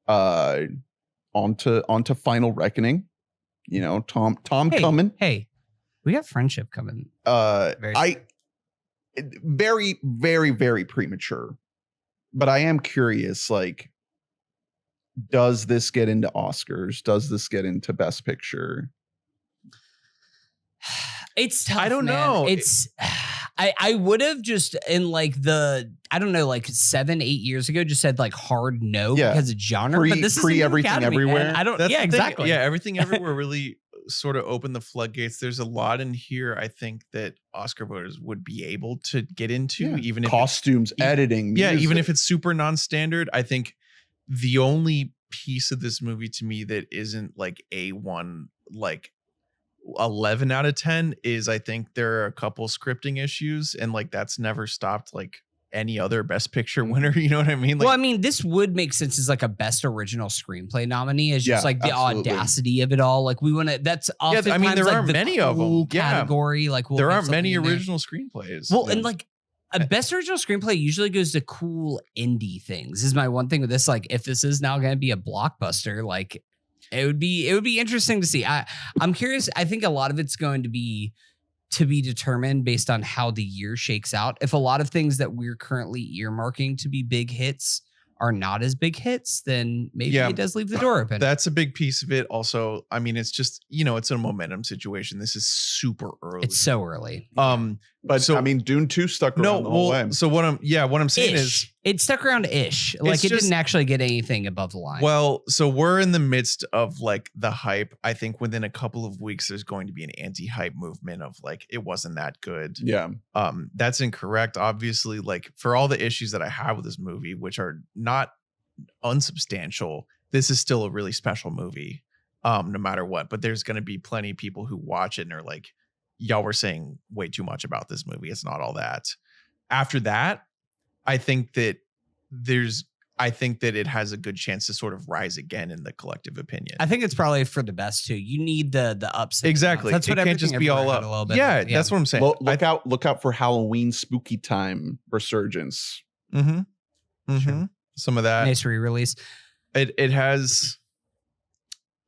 On to Final Reckoning. You know, Tom coming. Hey, we got Friendship coming. Very, very, very premature. But I am curious, like, does this get into Oscars? Does this get into Best Picture? It's tough. I don't man. know. It's I would have just in like I don't know, like 7-8 years ago just said like hard no because of genre. But this is everything Academy, everywhere. Man. I don't. That's Yeah, the exactly. thing. Yeah, everything everywhere really sort of opened the floodgates. There's a lot in here I think that Oscar voters would be able to get into, even if costumes, editing. Yeah, music. even if it's super non-standard. I think the only piece of this movie to me that isn't like A1, like 11 out of 10 is I think there are a couple scripting issues, and like that's never stopped like any other Best Picture winner. You know what I mean? Like, well, I mean, this would make sense as like a Best Original Screenplay nominee, as just like the audacity of it all. Like we want to. That's often. I mean, there like aren't many of them. Category like there aren't many original screenplays. Well, and like a Best Original Screenplay usually goes to cool indie things. This is my one thing with this. Like, if this is now going to be a blockbuster, like it would be interesting to see. I'm curious. I think a lot of it's going to be determined based on how the year shakes out. If a lot of things that we're currently earmarking to be big hits are not as big hits, then maybe it does leave the door open. That's a big piece of it. Also, I mean, it's just, it's a momentum situation. This is super early. It's so early. But so I mean, Dune 2 stuck around the whole way. So what I'm saying is it stuck around ish. Like it didn't actually get anything above the line. Well, so we're in the midst of like the hype. I think within a couple of weeks, there's going to be an anti-hype movement of like, it wasn't that good. Yeah. That's incorrect. Obviously, like for all the issues that I have with this movie, which are not unsubstantial, this is still a really special movie. No matter what, but there's going to be plenty of people who watch it and are like, y'all were saying way too much about this movie. It's not all that. After that, I think that it has a good chance to sort of rise again in the collective opinion. I think it's probably for the best too. You need the ups. Exactly. That's what it can't just be all up. A little bit. Yeah, that's what I'm saying. Well, look out for Halloween spooky time resurgence. Mm-hmm. Sure. Some of that. Nice re-release. It has.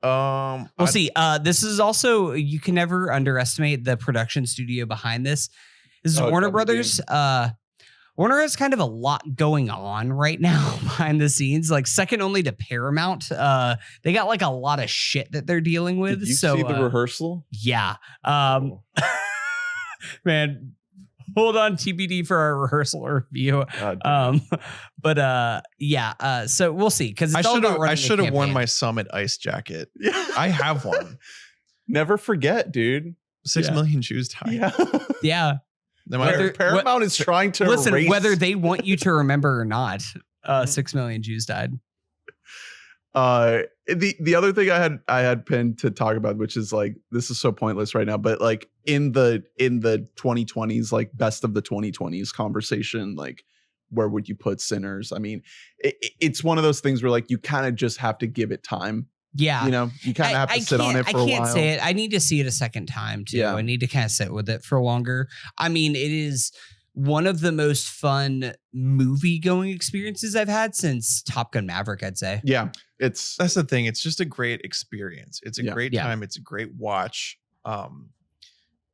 We'll see. This is also, you can never underestimate the production studio behind this. This is Warner Brothers. Warner has kind of a lot going on right now behind the scenes, like second only to Paramount. They got like a lot of shit that they're dealing with. Did you see the rehearsal? Yeah. Man, hold on, TBD for our rehearsal review. So we'll see. Because I should have worn my Summit ice jacket. I have one. Never forget, dude. 6 million Jews died. Yeah. Paramount is trying to listen, whether they want you to remember or not. 6 million Jews died. The other thing I had pinned to talk about, which is like, this is so pointless right now, but like in the 2020s, like best of the 2020s conversation, like where would you put Sinners? I mean, it's one of those things where like you kind of just have to give it time. Yeah. You kind of have to sit on it for a while. I can't say it. I need to see it a second time too. Yeah. I need to kind of sit with it for longer. I mean, it is one of the most fun movie going experiences I've had since Top Gun Maverick, I'd say. Yeah, That's the thing. It's just a great experience. It's a great time. It's a great watch.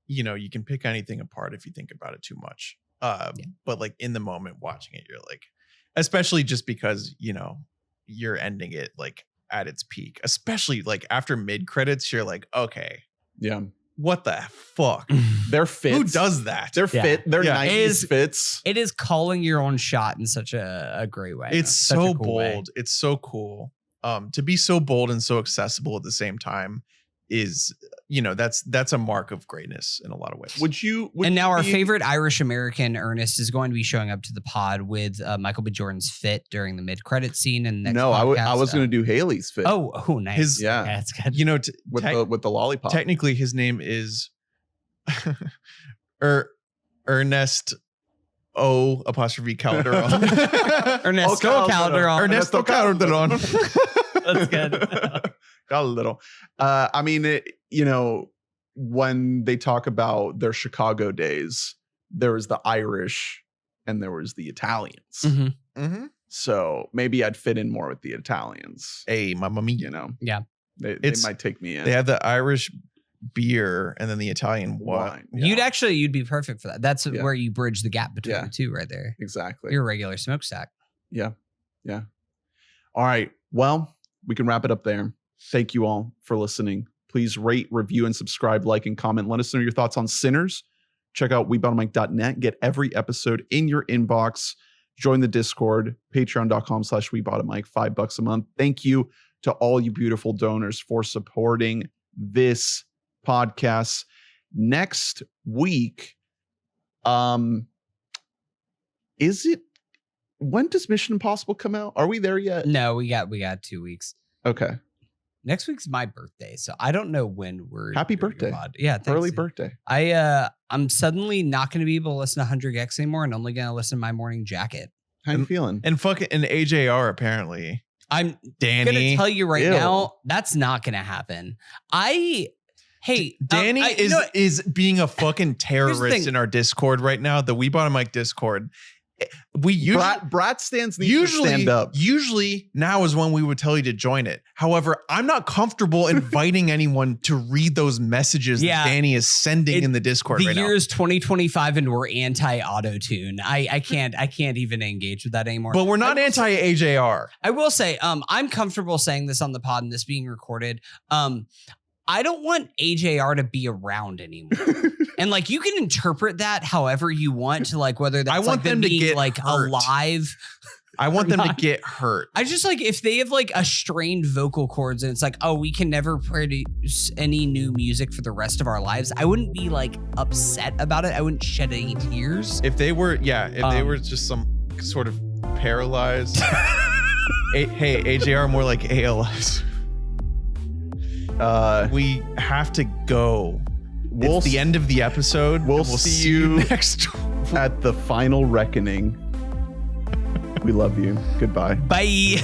You can pick anything apart if you think about it too much. But like in the moment watching it, you're like, especially just because, you're ending it like at its peak, especially like after mid credits, you're like, okay, yeah. What the fuck? Their fits. Who does that? Their fit. Their 90s fits. It is calling your own shot in such a great way. It's so bold. It's so cool. To be so bold and so accessible at the same time is, that's a mark of greatness in a lot of ways. And now our favorite Irish American, Ernest, is going to be showing up to the pod with Michael B. Jordan's fit during the mid-credit scene. And I was going to do Haley's fit. Oh, nice. That's good. With the lollipop. Technically, his name is Ernest Calderon. Ernesto Calderon. Ernesto Calderon. That's good. Got a little. When they talk about their Chicago days, there was the Irish and there was the Italians. Mm-hmm. Mm-hmm. So maybe I'd fit in more with the Italians. Hey, mamma mia. Yeah. They might take me in. They have the Irish beer and then the Italian wine. Yeah. You'd be perfect for that. That's where you bridge the gap between the two right there. Exactly. You're a regular smokestack. Yeah. Yeah. All right. Well, we can wrap it up there. Thank you all for listening. Please rate, review, and subscribe, like, and comment. Let us know your thoughts on Sinners. Check out WeBoughtAMic.net. Get every episode in your inbox. Join the Discord, patreon.com/WeBoughtAMic, $5 a month. Thank you to all you beautiful donors for supporting this podcast. Next week, when does Mission Impossible come out? Are we there yet? No, we got 2 weeks. Okay. Next week's my birthday, so I don't know when we're. Happy birthday! Yeah, thanks. Early birthday. I'm suddenly not going to be able to listen to 100 Gex anymore, and only going to listen to My Morning Jacket. How you feeling? And AJR apparently. I'm Danny. going to tell you right now, that's not going to happen. Danny is being a fucking terrorist in our Discord right now. The We Bought a Mic Discord. We usually Brat stands need to stand up. Usually now is when we would tell you to join it. However, I'm not comfortable inviting anyone to read those messages that Danny is sending in the Discord right now. The year is 2025 and we're anti-auto-tune. I can't even engage with that anymore. But we're not anti-AJR. I will say, I'm comfortable saying this on the pod and this being recorded. I don't want AJR to be around anymore. And like you can interpret that however you want to, like whether that's like them being to like hurt. Alive. I want them to get hurt. I just like if they have like a strained vocal cords and it's like, oh, we can never produce any new music for the rest of our lives. I wouldn't be like upset about it. I wouldn't shed any tears. If they were, they were just some sort of paralyzed. Hey, AJR more like ALS. We have to go. It's the end of the episode. We'll see you next at the final reckoning. We love you. Goodbye. Bye.